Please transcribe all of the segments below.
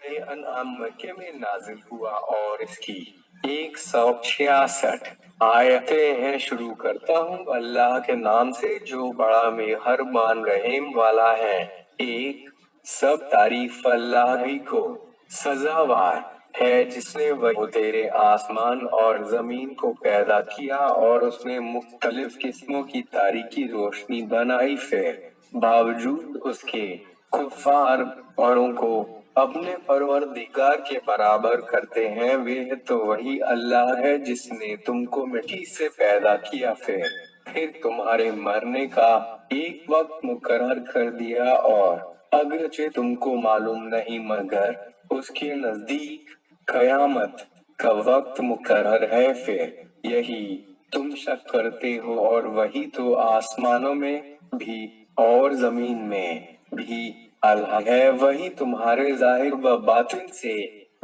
अनआम मक्के में नाजिल हुआ और इसकी 166 आयतें हैं। शुरू करता हूँ अल्लाह के नाम से जो बड़ा मेहरबान रहीम वाला है। एक सब तारीफ अल्लाह ही को सजावार है जिसने वह तेरे आसमान और जमीन को पैदा किया और उसमें मुख्तलिफ किस्मों की तारीकी रोशनी बनाई। फिर बावजूद उसके कुफार औरों को अपने परवरदिगार के बराबर करते हैं। वे तो वही अल्लाह है जिसने तुमको मिट्टी से पैदा किया, फिर तुम्हारे मरने का एक वक्त मुकर्रर कर दिया, और अगरचे तुमको मालूम नहीं मगर उसके नजदीक कयामत का वक्त मुकर्रर है। फिर यही तुम शक करते हो, और वही तो आसमानों में भी और जमीन में भी अल्लाह है। वही तुम्हारे जाहिर व बातिन से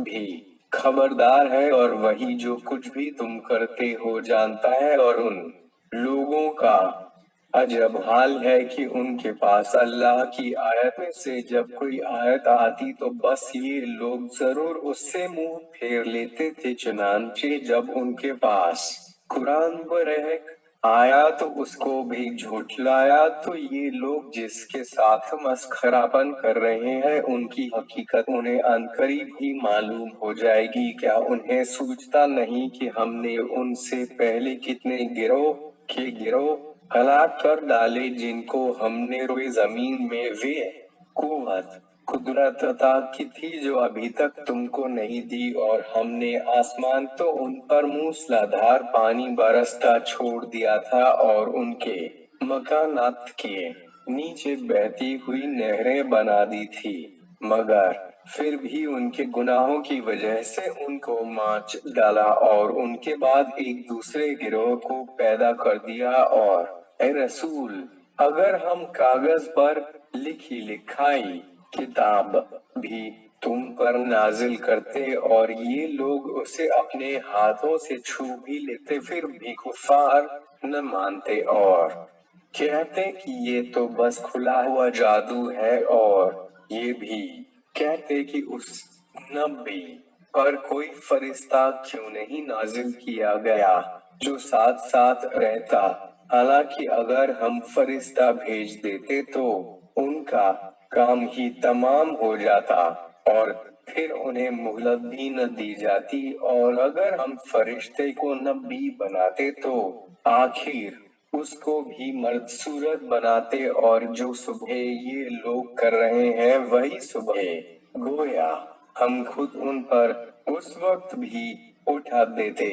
भी खबरदार है, और वही जो कुछ भी तुम करते हो जानता है। और उन लोगों का अजब हाल है कि उनके पास अल्लाह की आयत में से जब कोई आयत आती तो बस ये लोग जरूर उससे मुंह फेर लेते थे। चुनांचे जब उनके पास कुरान पर आया तो उसको भी झुठलाया। तो ये लोग जिसके साथ मस्खरापन कर रहे हैं उनकी हकीकत उन्हें अनकरीब ही मालूम हो जाएगी। क्या उन्हें सूझता नहीं कि हमने उनसे पहले कितने गिरोह हलाक कर डाले जिनको हमने रोए जमीन में वे कुव्वत कुदरत अता की थी जो अभी तक तुमको नहीं दी, और हमने आसमान तो उन पर मूसलाधार पानी बरसता छोड़ दिया था और उनके मकानात के नीचे बहती हुई नहरें बना दी थी, मगर फिर भी उनके गुनाहों की वजह से उनको माच डाला और उनके बाद एक दूसरे गिरोह को पैदा कर दिया। और ए रसूल, अगर हम कागज पर लिखी लिखाई किताब भी तुम पर नाजिल करते और ये लोग उसे अपने हाथों से छू भी लेते फिर भी कुफार न मानते और कहते कि ये तो बस खुला हुआ जादू है, और ये भी कहते कि उस नबी पर कोई फरिश्ता क्यों नहीं नाजिल किया गया जो साथ साथ रहता। हालांकि अगर हम फरिश्ता भेज देते तो उनका काम ही तमाम हो जाता और फिर उन्हें मोहलत भी न दी जाती, और अगर हम फरिश्ते को नबी बनाते तो आखिर उसको भी मर्द सूरत बनाते, और जो सुबह ये लोग कर रहे हैं वही सुबह गोया हम खुद उन पर उस वक्त भी उठा देते।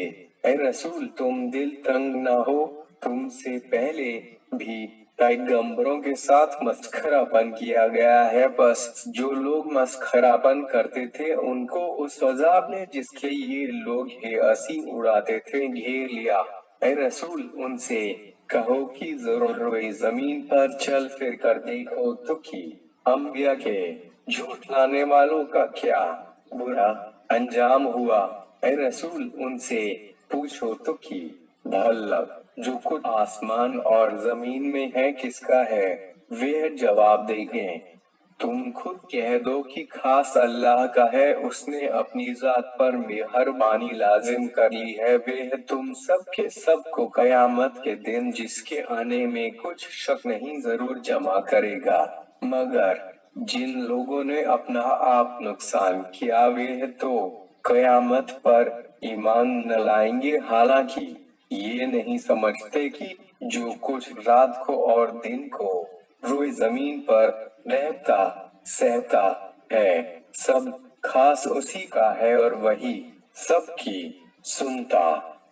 ए रसूल, तुम दिल तंग ना हो, तुमसे पहले भी पैगंबरों के साथ मस्खरापन किया गया है, बस जो लोग मस्खरापन करते थे उनको उस अजाब ने जिसके ये लोग हंसी उड़ाते थे घेर लिया। ए रसूल, उनसे कहो कि जरूर वे जमीन पर चल फिर कर देखो तो कि अंबिया के झूठलाने वालों का क्या बुरा अंजाम हुआ। ए रसूल, उनसे पूछो तो कि भला जो कुछ आसमान और जमीन में है किसका है। वे जवाब देंगे तुम खुद कह दो कि खास अल्लाह का है, उसने अपनी जात पर मेहरबानी लाजिम कर ली है। वे तुम सब के सब को कयामत के दिन जिसके आने में कुछ शक नहीं जरूर जमा करेगा, मगर जिन लोगों ने अपना आप नुकसान किया वे तो कयामत पर ईमान न लाएंगे। हालांकि ये नहीं समझते कि जो कुछ रात को और दिन को रोए जमीन पर रहता सहता है सब खास उसी का है, और वही सबकी सुनता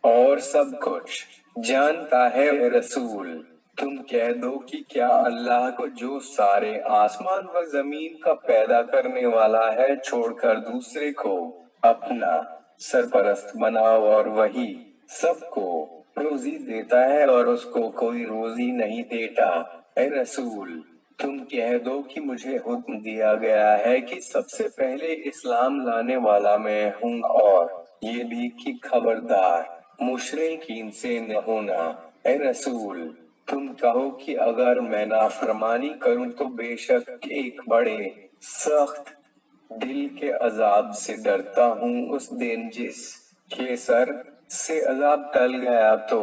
और सब कुछ जानता है। ए रसूल, तुम कह दो कि क्या अल्लाह को जो सारे आसमान व जमीन का पैदा करने वाला है छोड़कर दूसरे को अपना सरपरस्त बनाओ, और वही सबको रोजी देता है और उसको कोई रोजी नहीं देता। ए रसूल, तुम कह दो कि मुझे हुक्म दिया गया है कि सबसे पहले इस्लाम लाने वाला मैं हूँ, और ये भी कि खबरदार मुशरिकीन से न होना। ए रसूल, तुम कहो कि अगर मैं नाफरमानी करूं तो बेशक एक बड़े सख्त دل کے عذاب سے ڈرتا ہوں اس دن جس کے سر سے عذاب ٹل گیا تو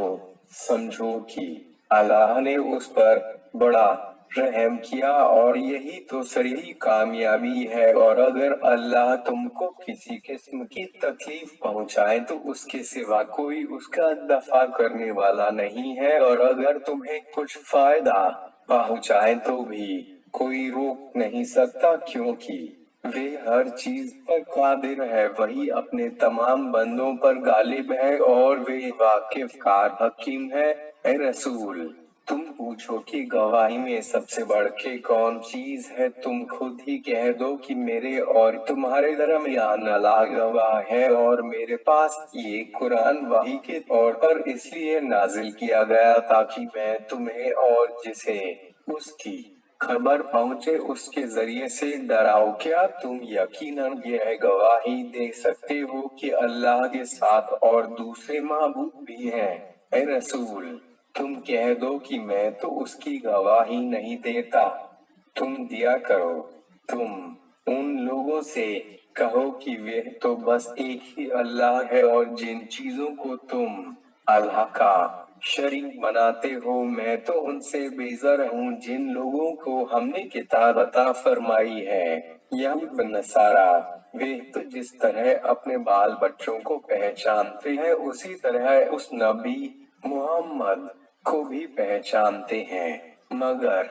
سمجھو کہ اللہ نے اس پر بڑا رحم کیا، اور یہی تو صحیح کامیابی ہے۔ اور اگر اللہ تم کو کسی قسم کی تکلیف پہنچائے تو اس کے سوا کوئی اس کا دفاع کرنے والا نہیں ہے، اور اگر تمہیں کچھ فائدہ پہنچائے تو بھی کوئی روک نہیں سکتا، کیونکہ وہ ہر چیز پر قادر ہے، وہی اپنے تمام بندوں پر غالب ہے، اور وہ واقف کار حکیم ہے۔ اے رسول، تم پوچھو کہ گواہی میں سب سے بڑھ کے کون چیز ہے؟ تم خود ہی کہہ دو کہ میرے اور تمہارے درمیان اللہ گواہ ہے، اور میرے پاس یہ قرآن وحی کے طور پر اس لیے نازل کیا گیا تاکہ میں تمہیں اور جسے اس کی خبر پہنچے اس کے ذریعے سے ڈراؤ۔ کیا تم یقیناً یہ گواہی دے سکتے ہو کہ اللہ کے ساتھ اور دوسرے معبود بھی ہیں؟ اے رسول، تم کہہ دو کہ میں تو اس کی گواہی نہیں دیتا، تم دیا کرو۔ تم ان لوگوں سے کہو کہ وہ تو بس ایک ہی اللہ ہے، اور جن چیزوں کو تم اللہ کا شریک بناتے ہو میں تو ان سے بیزار ہوں۔ جن لوگوں کو ہم نے کتاب عطا فرمائی ہے، یہود و نصارا، وہ تو جس طرح اپنے بال بچوں کو پہچانتے ہیں اسی طرح اس نبی محمد کو بھی پہچانتے ہیں، مگر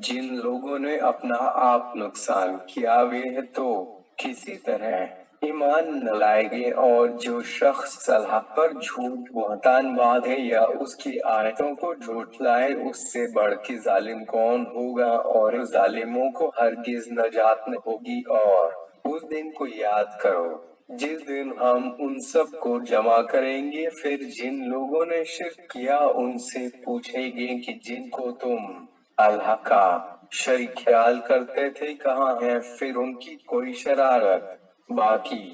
جن لوگوں نے اپنا آپ نقصان کیا وہ تو کسی طرح ایمان نہ لائے گے۔ اور جو شخص اللہ پر جھوٹ بہتان باندھے یا اس کی آیتوں کو جھٹلائے اس سے بڑھ کے ظالم کون ہوگا، اور ظالموں کو ہرگز نجات نہ ہوگی۔ اور اس دن کو یاد کرو جس دن ہم ان سب کو جمع کریں گے، پھر جن لوگوں نے شرک کیا ان سے پوچھیں گے کہ جن کو تم اللہ کا شریک خیال کرتے تھے کہاں ہیں؟ پھر ان کی کوئی شرارت باقی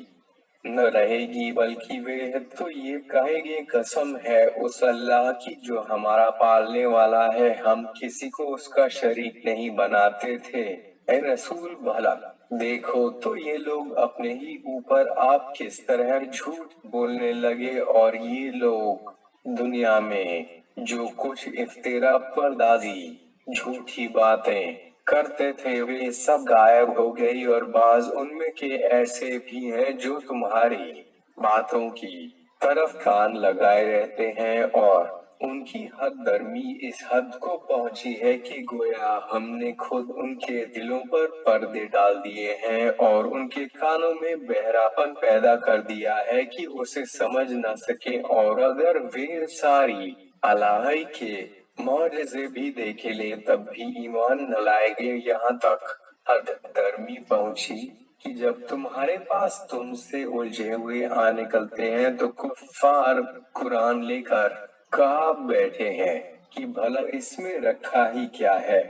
نہ رہے گی، بلکہ وہ تو یہ کہے گے قسم ہے اس اللہ کی جو ہمارا پالنے والا ہے، ہم کسی کو اس کا شریک نہیں بناتے تھے۔ اے رسول، بھلا دیکھو تو یہ لوگ اپنے ہی اوپر آپ کس طرح جھوٹ بولنے لگے، اور یہ لوگ دنیا میں جو کچھ افترا پردازی جھوٹی باتیں کرتے تھے وہ سب غائب ہو گئی، اور بعض ان میں کے ایسے بھی ہیں جو تمہاری باتوں کی طرف کان لگائے رہتے ہیں، اور ان کی حد درمی اس حد کو پہنچی ہے کہ گویا ہم نے خود ان کے دلوں پر پردے ڈال دیے ہیں اور ان کے کانوں میں بہراپن پیدا کر دیا ہے کہ اسے سمجھ نہ سکے، اور اگر وہ ساری اللہ کے معجزے بھی دیکھ لیں تب بھی ایمان نہ لائے گے، یہاں تک حد درمی پہنچی کہ جب تمہارے پاس تم سے الجھے ہوئے نکلتے ہیں تو کفار قرآن لے کر کہا بیٹھے ہیں کہ بھلا اس میں رکھا ہی کیا ہے،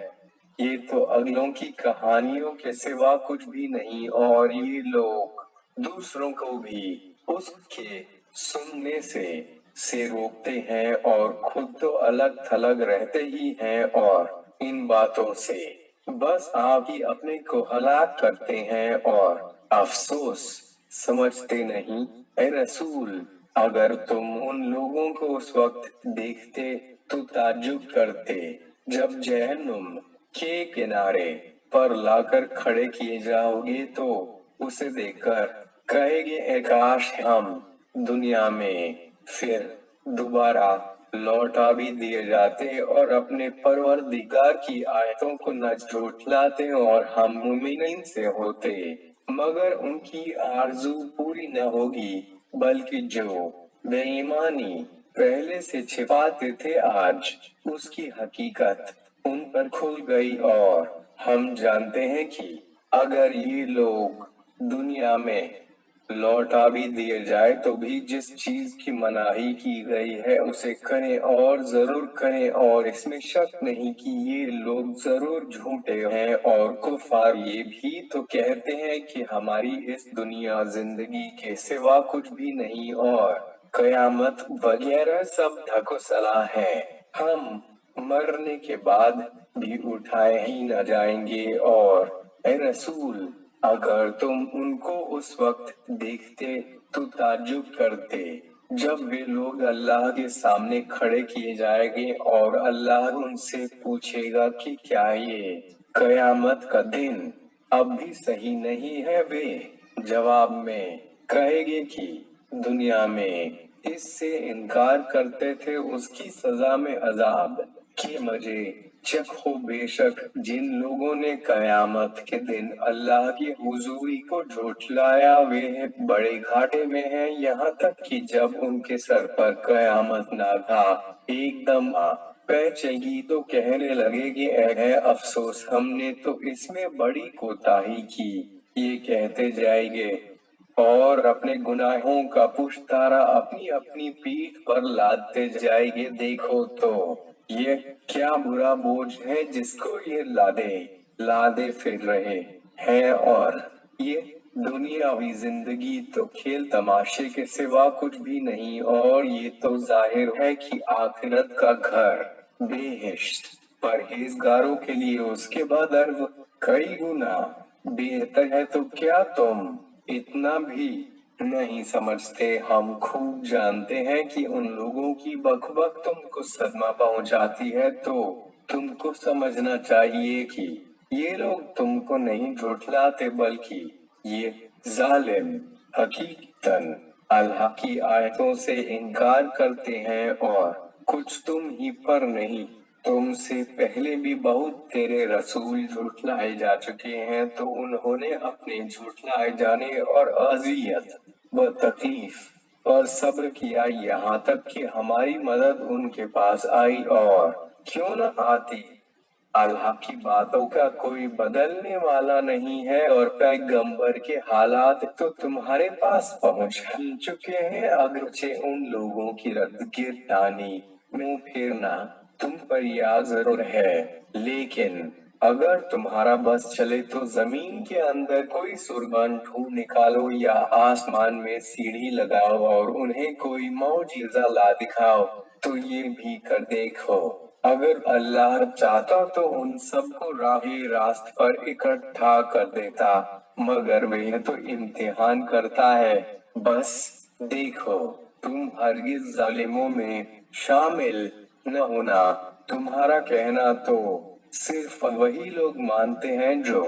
یہ تو اگلوں کی کہانیوں کے سوا کچھ بھی نہیں، اور یہ لوگ دوسروں کو بھی اس کے سننے سے روکتے ہیں اور خود تو الگ تھلگ رہتے ہی ہیں، اور ان باتوں سے بس آپ ہی اپنے کو ہلاک کرتے ہیں اور افسوس سمجھتے نہیں۔ اے رسول، اگر تم ان لوگوں کو اس وقت دیکھتے تو تعجب کرتے جب جہنم کے کنارے پر لا کر کھڑے کیے جاؤ گے تو اسے دیکھ کر کہے گے اے کاش ہم دنیا میں پھر دوبارہ لوٹا بھی دیے جاتے اور اپنے پروردگار کی آیتوں کو نہ جھٹلاتے اور ہم مومنین سے ہوتے، مگر ان کی آرزو پوری نہ ہوگی، بلکہ جو بے ایمانی پہلے سے چھپاتے تھے آج اس کی حقیقت ان پر کھل گئی، اور ہم جانتے ہیں کہ اگر یہ لوگ دنیا میں لوٹا بھی دیے جائے تو بھی جس چیز کی مناہی کی گئی ہے اسے کریں اور ضرور کریں، اور اس میں شک نہیں کہ یہ لوگ ضرور جھوٹے ہیں، اور کفار یہ بھی تو کہتے ہیں کہ ہماری اس دنیا زندگی کے سوا کچھ بھی نہیں اور قیامت وغیرہ سب ڈھکو سلا ہے، ہم مرنے کے بعد بھی اٹھائے ہی نہ جائیں گے۔ اور اے رسول، अगर तुम उनको उस वक्त देखते तो ताज्जुब करते जब वे लोग अल्लाह के सामने खड़े किए जाएंगे और अल्लाह उनसे पूछेगा कि क्या ये कयामत का दिन अब भी सही नहीं है। वे जवाब में कहेंगे कि दुनिया में इससे इनकार करते थे, उसकी सजा में अजाब के मजे चखो। बेशक जिन लोगों ने कयामत के दिन अल्लाह की हुजूरी को झुठलाया वे बड़े घाटे में हैं, यहाँ तक कि जब उनके सर पर कयामत ना था एकदम आ पहुंचेगी तो कहने लगेगी है अफसोस, हमने तो इसमें बड़ी कोताही की। ये कहते जाएंगे और अपने गुनाहों का पुश्तारा अपनी अपनी पीठ पर लादते जाएंगे। देखो तो ये क्या बुरा बोझ है जिसको ये लादे फिर रहे हैं, और ये दुनियावी जिंदगी तो खेल तमाशे के सिवा कुछ भी नहीं, और ये तो जाहिर है कि आखिरत का घर बेहिश्त परहेजगारों के लिए उसके बाद अर्व कई गुना बेहतर है। तो क्या तुम इतना भी नहीं समझते? हम खूब जानते हैं कि उन लोगों की बकबक तुमको सदमा पहुंचाती है, तो तुमको समझना चाहिए कि ये लोग तुमको नहीं झुठलाते बल्कि ये जालिम हकीकतन अल्लाह की आयतों से इनकार करते हैं। और कुछ तुम ही पर नहीं, तुमसे पहले भी बहुत तेरे रसूल झुठलाए जा चुके हैं, तो उन्होंने अपने झुठलाए जाने और अजियत व तकलीफ और सब्र किया यहाँ तक कि हमारी मदद उनके पास आई, और क्यों न आती। अल्लाह की बातों का कोई बदलने वाला नहीं है, और पैगंबर के हालात तो तुम्हारे पास पहुंच ही चुके हैं। अगरचे उन लोगों की रद्दगिरदानी मुंह फेरना तुम पर याद जरूर है, लेकिन अगर तुम्हारा बस चले तो जमीन के अंदर कोई सुरंग ढूंढ निकालो या आसमान में सीढ़ी लगाओ और उन्हें कोई मौजिज़ा ला दिखाओ तो ये भी कर देखो। अगर अल्लाह चाहता तो उन सबको राहे रास्त पर इकट्ठा कर देता, मगर वह तो इम्तिहान करता है। बस देखो तुम हरगिज जालिमों में शामिल न होना। तुम्हारा कहना तो सिर्फ वही लोग मानते हैं जो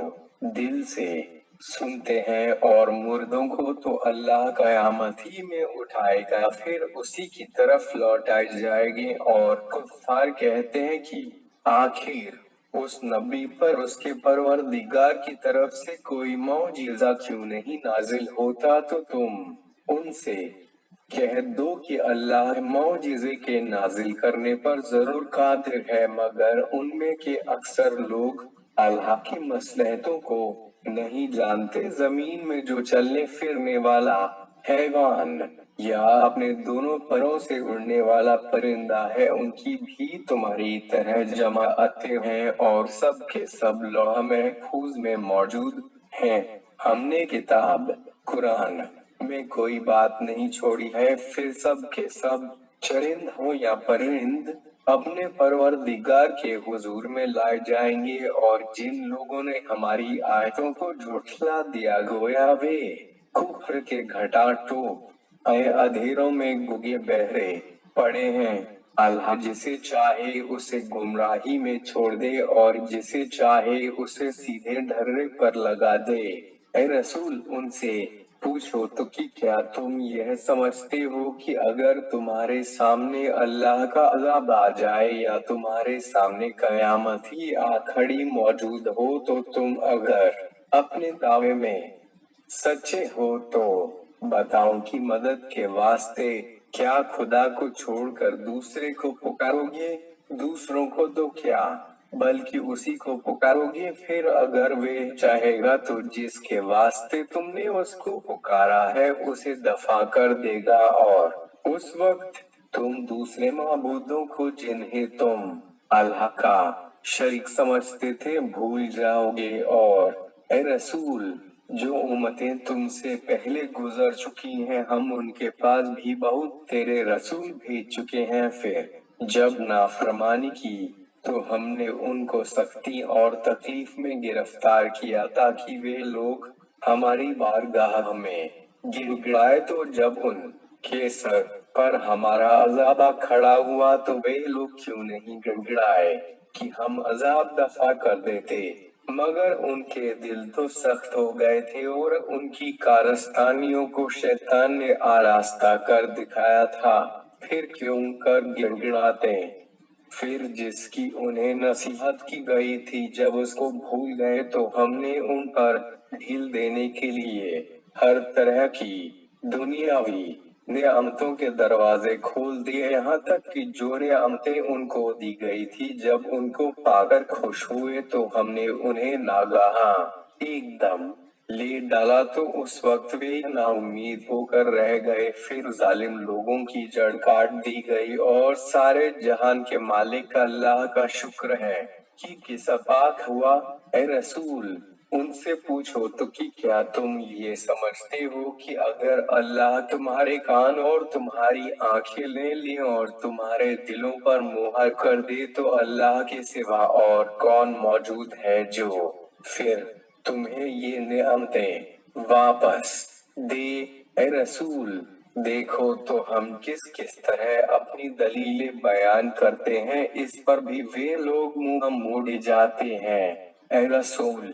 दिल से सुनते हैं, और मुर्दों को तो अल्लाह कयामत ही में उठाएगा, फिर उसी की तरफ लौटाए जाएंगे। और कुफ्फार कहते हैं कि आखिर उस नबी पर उसके परवरदिगार की तरफ से कोई मौजिज़ा क्यों नहीं नाजिल होता, तो तुम उनसे कह दो कि अल्लाह मौजिज़े के नाजिल करने पर जरूर कादिर है, मगर उनमें के अक्सर लोग अल्लाह की मसलहतों को नहीं जानते। जमीन में जो चलने फिरने वाला हैवान या अपने दोनों पैरों से उड़ने वाला परिंदा है, उनकी भी तुम्हारी तरह जमाअतें हैं, और सब के सब लौह महफूज में मौजूद हैं। हमने किताब कुरान में कोई बात नहीं छोड़ी है, फिर सब के सब चरिंद हो या परिंद अपने परवरदिगार के हुजूर में लाए जाएंगे। और जिन लोगों ने हमारी आयतों को झुठला दिया गोया वे कुफ्र के घटाटों अंधेरों में गुगे बहरे पड़े हैं। अल्लाह जिसे चाहे उसे गुमराही में छोड़ दे और जिसे चाहे उसे सीधे ढर्रे पर लगा दे। ऐ रसूल उनसे पूछो तो कि क्या तुम यह समझते हो कि अगर तुम्हारे सामने अल्लाह का अज़ाब आ जाए या तुम्हारे सामने कयामत ही आ खड़ी मौजूद हो, तो तुम अगर अपने दावे में सच्चे हो तो बताओ कि मदद के वास्ते क्या खुदा को छोड़कर दूसरे को पुकारोगे? दूसरों को तो क्या बल्कि उसी को पुकारोगे। फिर अगर वे चाहेगा तो जिसके वास्ते तुमने उसको पुकारा है उसे दफा कर देगा, और उस वक्त तुम दूसरे माबूदों को जिन्हें तुम अल्लाह का शरीक समझते थे भूल जाओगे। और ऐ रसूल जो उम्मतें तुमसे पहले गुजर चुकी हैं हम उनके पास भी बहुत तेरे रसूल भेज चुके हैं, फिर जब नाफरमानी की तो हमने उनको सख्ती और तकलीफ में गिरफ्तार किया ताकि वे लोग हमारी बारगाह में गिड़गिड़ाए, तो जब उनके सर पर हमारा अजाब आ खड़ा हुआ तो वे लोग क्यों नहीं गिड़गिड़ाए कि हम अजाब दफा कर देते। मगर उनके दिल तो सख्त हो गए थे और उनकी कारस्तानियों को शैतान ने आरास्ता कर दिखाया था। फिर क्यों कर गिड़गिड़ाते। फिर जिसकी उन्हें नसीहत की गई थी जब उसको भूल गए तो हमने उन पर ढील देने के लिए हर तरह की दुनियावी नियामतों के दरवाजे खोल दिए, यहाँ तक कि जो नियामतें उनको दी गई थी जब उनको पाकर खुश हुए तो हमने उन्हें नागाहा एकदम ले डाला, तो उस वक्त वे नाउम्मीद होकर रह गए। फिर जालिम लोगों की जड़ काट दी गई और सारे जहान के मालिक अल्लाह का शुक्र है कि किसा पाक हुआ। ए रसूल, उनसे पूछो तो कि क्या तुम ये समझते हो कि अगर अल्लाह तुम्हारे कान और तुम्हारी आंखें ले ली और तुम्हारे दिलों पर मुहर कर दे तो अल्लाह के सिवा और कौन मौजूद है जो फिर तुम्हें ये नियामतें वापस दे। ए रसूल, देखो तो हम किस किस तरह अपनी दलीलें बयान करते हैं, इस पर भी वे लोग मुंह मोड़े जाते हैं। ए रसूल,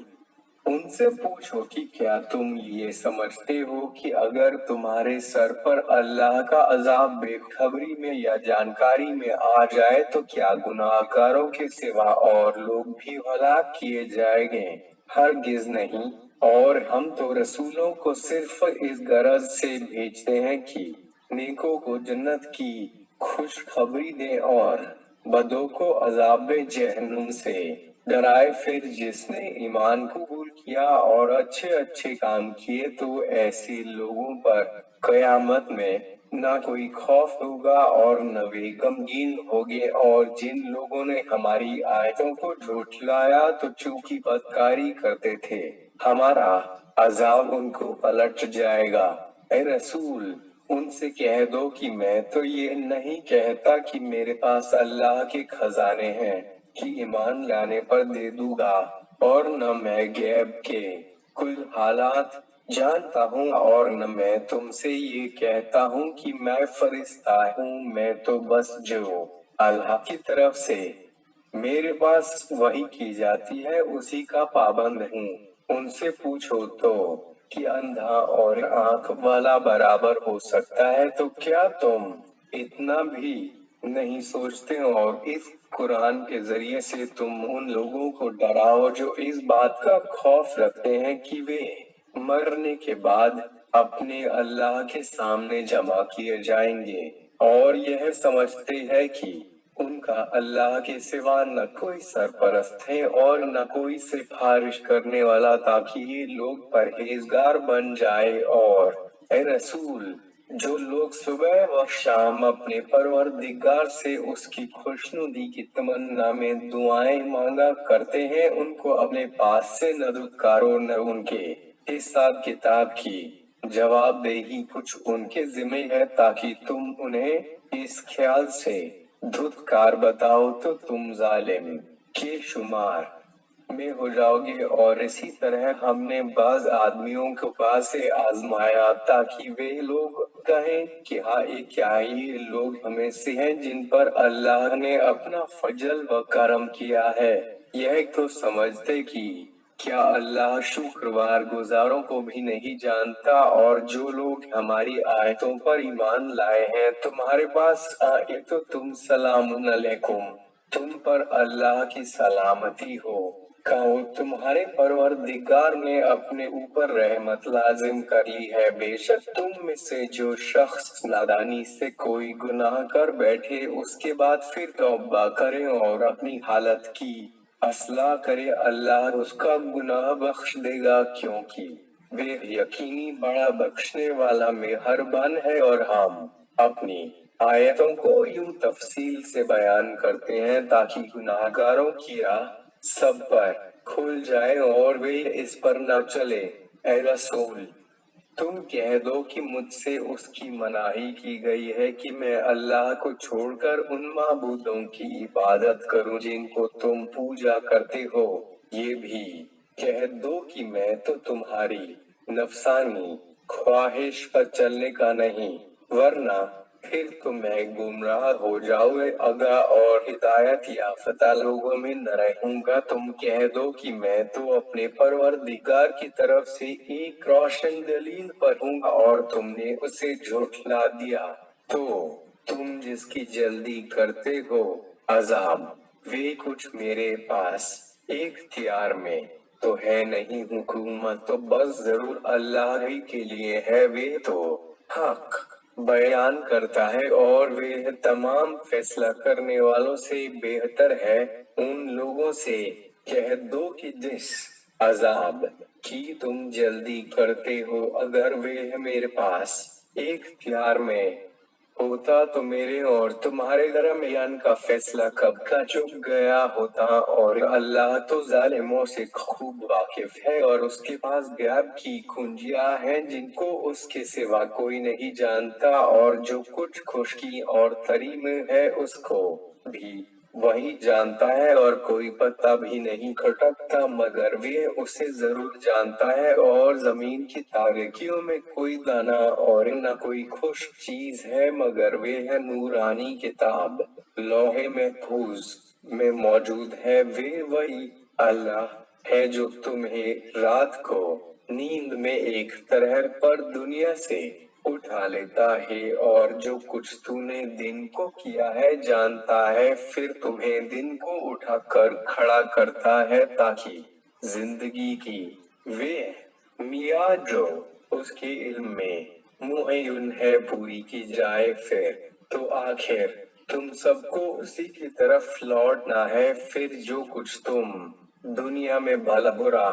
उनसे पूछो कि क्या तुम ये समझते हो कि अगर तुम्हारे सर पर अल्लाह का अजाब बेखबरी में या जानकारी में आ जाए तो क्या गुनाहगारों के सिवा और लोग भी हलाक किए जाएंगे। हरगिज नहीं, और हम तो रसूलों को सिर्फ इस गरज से भेजते हैं कि नेकों को जन्नत की खुशखबरी दे और बदों को अजाब जहन्नुम से डराए। फिर जिसने ईमान कबूल किया और अच्छे अच्छे काम किए तो ऐसे लोगों पर कयामत में ना कोई खौफ होगा और न वे गमगीन होंगे। और जिन लोगों ने हमारी आयतों को झुठलाया तो चूंकि बदकारी करते थे हमारा अजाब उनको पलट जाएगा। ए रसूल, उनसे कह दो कि मैं तो ये नहीं कहता कि मेरे पास अल्लाह के खजाने हैं कि ईमान लाने पर दे दूंगा, और न मैं गैब के कुल हालात जानता हूँ और न मैं तुमसे ये कहता हूँ कि मैं फरिश्ता हूँ। मैं तो बस जो अल्लाह की तरफ से मेरे पास वही की जाती है उसी का पाबंद हूँ। उनसे पूछो तो कि अंधा और आंख वाला बराबर हो सकता है, तो क्या तुम इतना भी नहीं सोचते। और इस कुरान के जरिए से तुम उन लोगों को डराओ जो इस बात का खौफ रखते हैं कि वे मरने के बाद अपने अल्लाह के सामने जमा किए जाएंगे और यह समझते हैं कि उनका अल्लाह के सिवा न कोई सरपरस्त है और न कोई सिफारिश करने वाला, ताकि ये लोग परहेजगार बन जाए। और ए रसूल, जो लोग सुबह व शाम अपने परवरदिगार से उसकी खुशनुदी की तमन्ना में दुआएं मांगा करते हैं, उनको अपने पास से न दुत्कारो न उनके हिसाब किताब की जवाबदेही कुछ उनके जिम्मे है, ताकि तुम उन्हें इस ख्याल से धुतकार बताओ तो तुम जालिम के शुमार में हो जाओगे। और इसी तरह हमने बाज आदमियों को पास से आजमाया ताकि वे लोग कहें कि हाँ, क्या ये लोग हमें से हैं जिन पर अल्लाह ने अपना फजल व करम किया है। यह तो समझते कि क्या अल्लाह शुक्रवार गुजारों को भी नहीं जानता। और जो लोग हमारी आयतों पर ईमान लाए हैं तुम्हारे पास आए तो तुम सलामुन अलैकुम, तुम पर अल्लाह की सलामती हो, कहो तुम्हारे परवरदिगार ने अपने ऊपर रहमत लाजिम कर ली है। बेशक तुम में से जो शख्स नादानी से कोई गुनाह कर बैठे उसके बाद फिर तौबा करे और अपनी हालत की असलाह करे, अल्लाह उसका गुनाह बख्श देगा, क्योंकि वे यकीनी बड़ा बख्शने वाला मेहरबान है। और हम अपनी आयतों को यूं तफसील से बयान करते हैं ताकि गुनाहगारों की राह सब पर खुल जाए और वे इस पर न चले। ए रसूल, तुम कह दो कि मुझसे उसकी मनाही की गई है कि मैं अल्लाह को छोड़कर उन माबूदों की इबादत करूं जिनको तुम पूजा करते हो। ये भी कह दो कि मैं तो तुम्हारी नफसानी ख्वाहिश पर चलने का नहीं, वरना फिर तुम्हें गुमराह हो जाओगे। आगाह और हिदायत याफ्ता लोगों में न रहूंगा। तुम कह दो कि मैं तो अपने परवरदिगार की तरफ से एक रोशन दलील पर हूँ और तुमने उसे झुठला दिया। तो तुम जिसकी जल्दी करते हो अजाब, वे कुछ मेरे पास इख्तियार में तो है नहीं। हुकूमत तो बस जरूर अल्लाह ही के लिए है। वे तो हक बयान करता है और वे तमाम फैसला करने वालों से बेहतर है। उन लोगों से कह दो कि जिस अजाब की तुम जल्दी करते हो, अगर वे मेरे पास इख्तियार में होता तो मेरे और तुम्हारे दरमियान का फैसला कब का चुक गया होता। और अल्लाह तो जालिमों से खूब वाकिफ है और उसके पास गैब की कुंजियां हैं जिनको उसके सिवा कोई नहीं जानता। और जो कुछ खुशकी और तरी में है उसको भी वही जानता है और कोई पत्ता भी नहीं खटकता मगर वे उसे जरूर जानता है। और जमीन की तारीकियों में कोई दाना और न कोई खुश चीज है मगर वे है नूरानी किताब लौहे महफूज में मौजूद है। वे वही अल्लाह है जो तुम्हें रात को नींद में एक तरह पर दुनिया से उठा लेता है और जो कुछ तूने दिन को किया है जानता है। फिर तुम्हें दिन को उठाकर खड़ा करता है ताकि जिंदगी की वे मियाद जो उसके इल्म में मुअय्यन है पूरी की जाए। फिर तो आखिर तुम सबको उसी की तरफ लौटना है। फिर जो कुछ तुम दुनिया में भला बुरा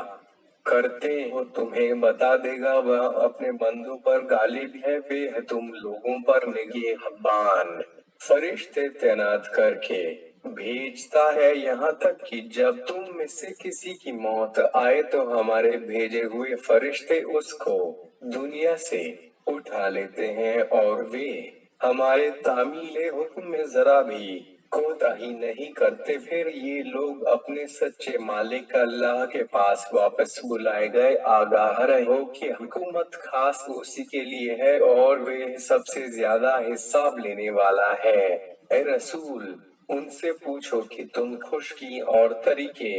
करते हो तुम्हें बता देगा। वह अपने बंदों पर गालिब है। वे है तुम लोगों पर निगहबान फरिश्ते तैनात करके भेजता है, यहाँ तक कि जब तुम में से किसी की मौत आए तो हमारे भेजे हुए फरिश्ते उसको दुनिया से उठा लेते हैं और वे हमारे तामीले हुक्म में जरा भी कोताही नहीं करते। फिर ये लोग अपने सच्चे मालिक अल्लाह के पास वापस बुलाए गए। आगाह रहो कि हुकूमत खास उसी के लिए है और वे सबसे ज्यादा हिसाब लेने वाला है। ए रसूल, उनसे पूछो कि तुम खुशकी और तरीके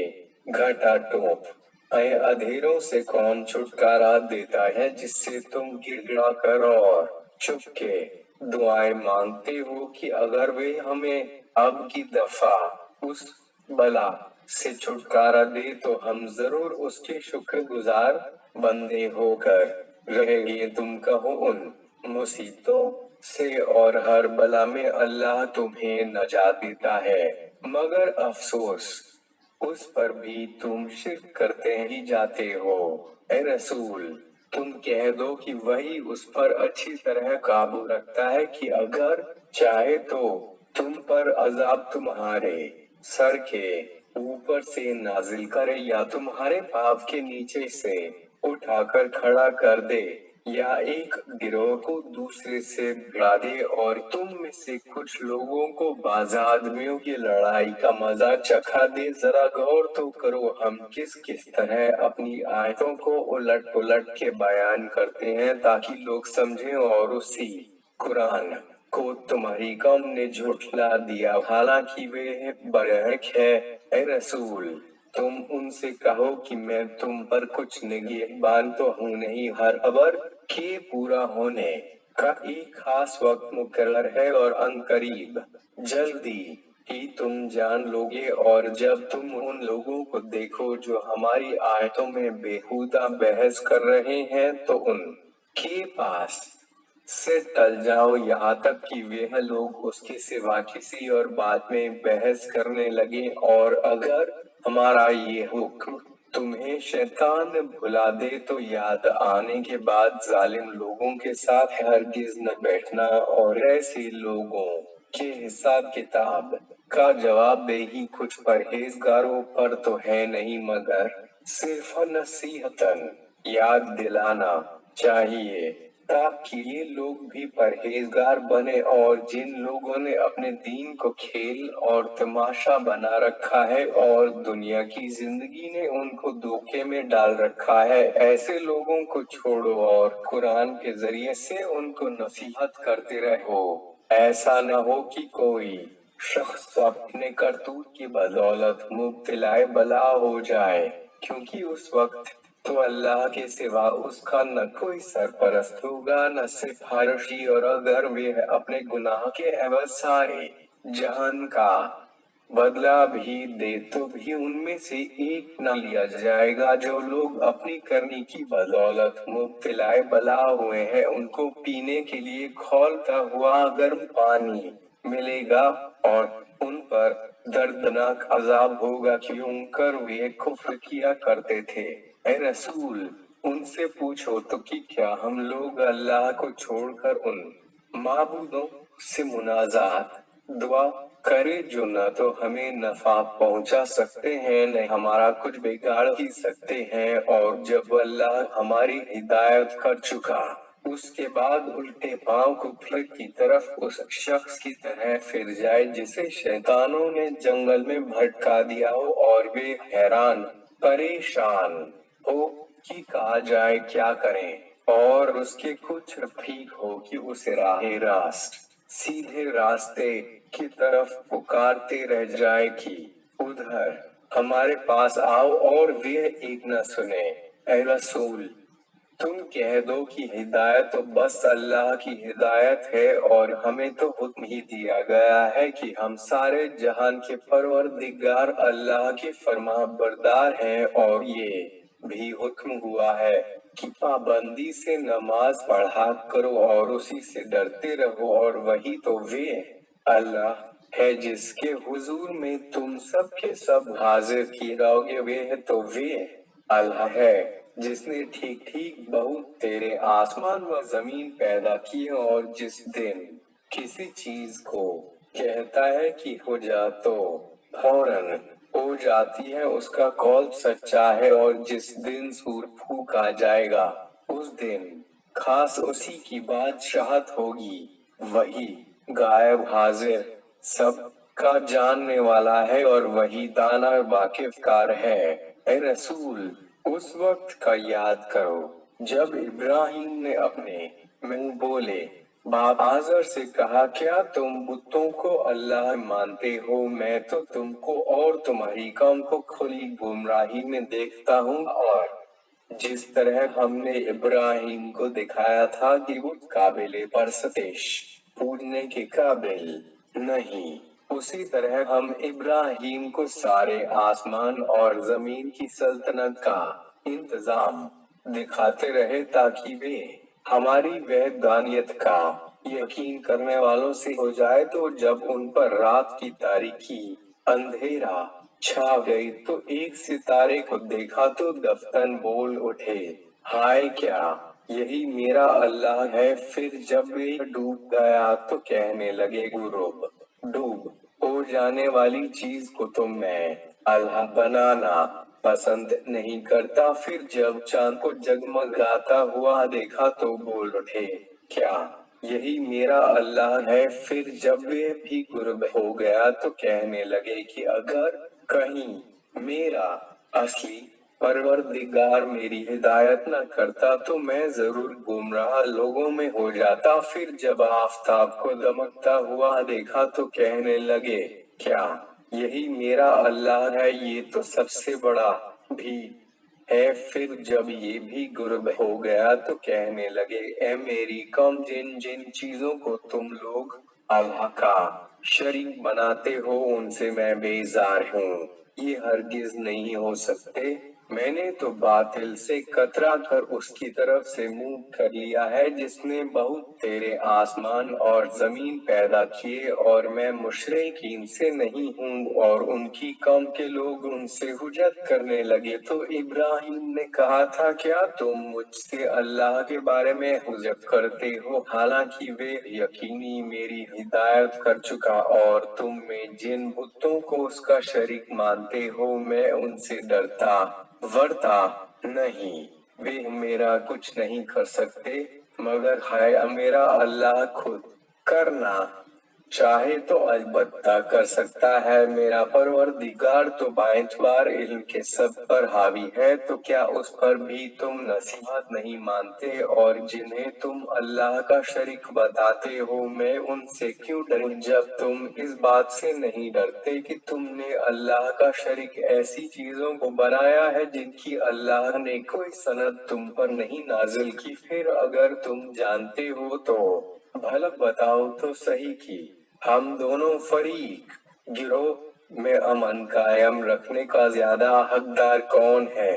घटा टोप अंधेरों से कौन छुटकारा देता है जिससे तुम गिड़गिड़ा कर और चुपके दुआएं मांगते हो कि अगर वे हमें अब की दफा उस बला से छुटकारा दे तो हम जरूर उसके शुक्रगुजार बंदे होकर रहेंगे। तुम कहो उन मुसीबतों से और हर बला में अल्लाह तुम्हें नजात देता है, मगर अफसोस उस पर भी तुम शिर्क करते ही जाते हो। ए रसूल, तुम कह दो कि वही उस पर अच्छी तरह काबू रखता है कि अगर चाहे तो तुम पर अजाब तुम्हारे सर के ऊपर से नाजिल करे या तुम्हारे पाप के नीचे से उठाकर खड़ा कर दे या एक गिरोह को दूसरे से भिड़ा दे और तुम में से कुछ लोगों को बाज़ आदमियों की लड़ाई का मजा चखा दे। जरा गौर तो करो हम किस किस तरह अपनी आयतों को उलट पुलट के बयान करते हैं ताकि लोग समझें। और उसी कुरान को तुम्हारी कौम ने झुठला दिया हालांकि वे बरहक है। ए रसूल, तुम उनसे कहो कि मैं तुम पर कुछ निगहबान तो हूँ नहीं, हर खबर के पूरा होने का एक खास वक्त मुकर्रर है और अनकरीब जल्दी ही तुम जान लोगे। और जब तुम उन लोगों को देखो जो हमारी आयतों में बेहुदा बहस कर रहे हैं तो उनके पास से टल जाओ यहाँ तक कि वे लोग उसके सिवा किसी और बात में बहस करने लगे। और अगर हमारा ये हुक्म तुम्हें शैतान भुला दे तो याद आने के बाद जालिम लोगों के साथ हरगिज न बैठना। और ऐसे लोगों के हिसाब किताब का जवाब दे ही कुछ परहेजगारों पर तो है नहीं मगर सिर्फ नसीहतन याद दिलाना चाहिए। ताकि ये लोग भी परहेजगार बने। और जिन लोगों ने अपने दीन को खेल और तमाशा बना रखा है और दुनिया की जिंदगी ने उनको धोखे में डाल रखा है, ऐसे लोगों को छोड़ो और कुरान के जरिए से उनको नसीहत करते रहो। ऐसा न हो कि कोई शख्स अपने करतूत की बदौलत मुब्तला बला हो जाए, क्योंकि उस वक्त तो अल्लाह के सिवा उसका न कोई सरपरस्त होगा न सिफारिशी, और अगर वे अपने गुनाह के एवज सारे जहान का बदला भी दे तो भी उनमें से एक न लिया जाएगा। जो लोग अपनी करनी की बदौलत मुब्तला बला हुए हैं, उनको पीने के लिए खौलता हुआ गर्म पानी मिलेगा और उन पर दर्दनाक अजाब होगा, क्योंकि वे कुफ्र किया करते थे। ऐ रसूल, उनसे पूछो तो कि क्या हम लोग अल्लाह को छोड़कर उन माबूदों से मुनाजात दुआ करे जो न तो हमें नफा पहुंचा सकते हैं न हमारा कुछ बिगाड़ ही सकते हैं, और जब अल्लाह हमारी हिदायत कर चुका उसके बाद उल्टे पांव कुफ्र की तरफ उस शख्स की तरह फिर जाए जिसे शैतानों ने जंगल में भटका दिया हो और वे हैरान परेशान हो कि कहा जाए क्या करें, और उसके कुछ रफीक हो कि उसे राहे रास्त सीधे रास्ते की तरफ पुकारते रह जाए कि उधर हमारे पास आओ, और वे एक न सुने। ऐ रसूल, तुम कह दो कि हिदायत तो बस अल्लाह की हिदायत है, और हमें तो हुक्म ही दिया गया है कि हम सारे जहान के परवरदिगार अल्लाह के फरमाबरदार हैं, और ये भी हुक्म हुआ है कि पाबंदी से नमाज पढ़ा करो और उसी से डरते रहो, और वही तो वे अल्लाह है जिसके हुजूर में तुम सब के सब हाजिर किए रहोगे। वे तो वे अल्लाह है जिसने ठीक ठीक बहुत तेरे आसमान व जमीन पैदा किए, और जिस दिन किसी चीज को कहता है कि हो जा तो फौरन हो जाती है, उसका कौल सच्चा है। और जिस दिन सूर फूका जाएगा उस दिन खास उसी की बादशाहत होगी, वही गायब हाजिर सब का जानने वाला है, और वही दाना वाकिफकार है। ऐ रसूल, उस वक्त का याद करो जब इब्राहिम ने अपने मुंह बोले बाप आजर से कहा, क्या तुम बुतों को अल्लाह मानते हो? मैं तो तुमको और तुम्हारी कौम को खुली गुमराही में देखता हूँ, और जिस तरह हमने इब्राहिम को दिखाया था कि वो काबिल परस्तश पूजने के काबिल नहीं, उसी तरह हम इब्राहिम को सारे आसमान और जमीन की सल्तनत का इंतजाम दिखाते रहे, ताकि वे हमारी वहदानियत का यकीन करने वालों से हो जाए। तो जब उन पर रात की तारीकी अंधेरा छा गई तो एक सितारे को देखा तो दफ्तन बोल उठे, हाय क्या यही मेरा अल्लाह है। फिर जब वे डूब गया तो कहने लगे, गुरूब डूब हो जाने वाली चीज को तो मैं अल्लाह बनाना पसंद नहीं करता। फिर जब चांद को जगमगाता हुआ देखा तो बोल उठे, क्या यही मेरा अल्लाह है। फिर जब वे भी गुर्ब हो गया तो कहने लगे कि अगर कहीं मेरा असली परवरदिगार मेरी हिदायत न करता तो मैं जरूर गुमराह लोगों में हो जाता। फिर जब आफताब को दमकता हुआ देखा तो कहने लगे, क्या यही मेरा अल्लाह है। ये तो सबसे बड़ा भी है। फिर जब ये भी गुर्ब हो गया तो कहने लगे, ए मेरी कौम, जिन जिन चीजों को तुम लोग अल्लाह का शरीक बनाते हो उनसे मैं बेजार हूँ। ये हरगिज नहीं हो सकते। मैंने तो बातिल से कतरा कर उसकी तरफ से मुंह कर लिया है जिसने बहुत तेरे आसमान और जमीन पैदा किए, और मैं मुशरिकीन से नहीं हूँ। और उनकी कौम के लोग उनसे हुज्जत करने लगे तो इब्राहिम ने कहा था, क्या तुम मुझसे अल्लाह के बारे में हुज्जत करते हो, हालांकि वे यकीनी मेरी हिदायत कर चुका, और तुम में जिन बुतों को उसका शरीक मानते हो मैं उनसे डरता वर्ता नहीं। वे मेरा कुछ नहीं कर सकते مگر ہے میرا اللہ خود کرنا چاہے تو البتہ کر سکتا ہے، میرا پروردگار تو باعتبار علم کے سب پر حاوی ہے، تو کیا اس پر بھی تم نصیحت نہیں مانتے؟ اور جنہیں تم اللہ کا شریک بتاتے ہو میں ان سے کیوں ڈروں جب تم اس بات سے نہیں ڈرتے کہ تم نے اللہ کا شریک ایسی چیزوں کو بنایا ہے جن کی اللہ نے کوئی سند تم پر نہیں نازل کی؟ پھر اگر تم جانتے ہو تو بھلا بتاؤ تو صحیح کی ہم دونوں فریق گروہ میں امن قائم رکھنے کا زیادہ حقدار کون ہے؟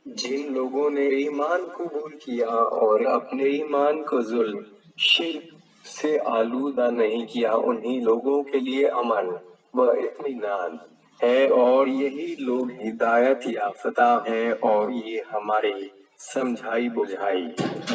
جن لوگوں نے ایمان قبول کیا اور اپنے ایمان کو ظلم شرک سے آلودہ نہیں کیا، انہی لوگوں کے لیے امن و اطمینان ہے، اور یہی لوگ ہدایت یافتہ ہیں۔ اور یہ ہماری سمجھائی بجھائی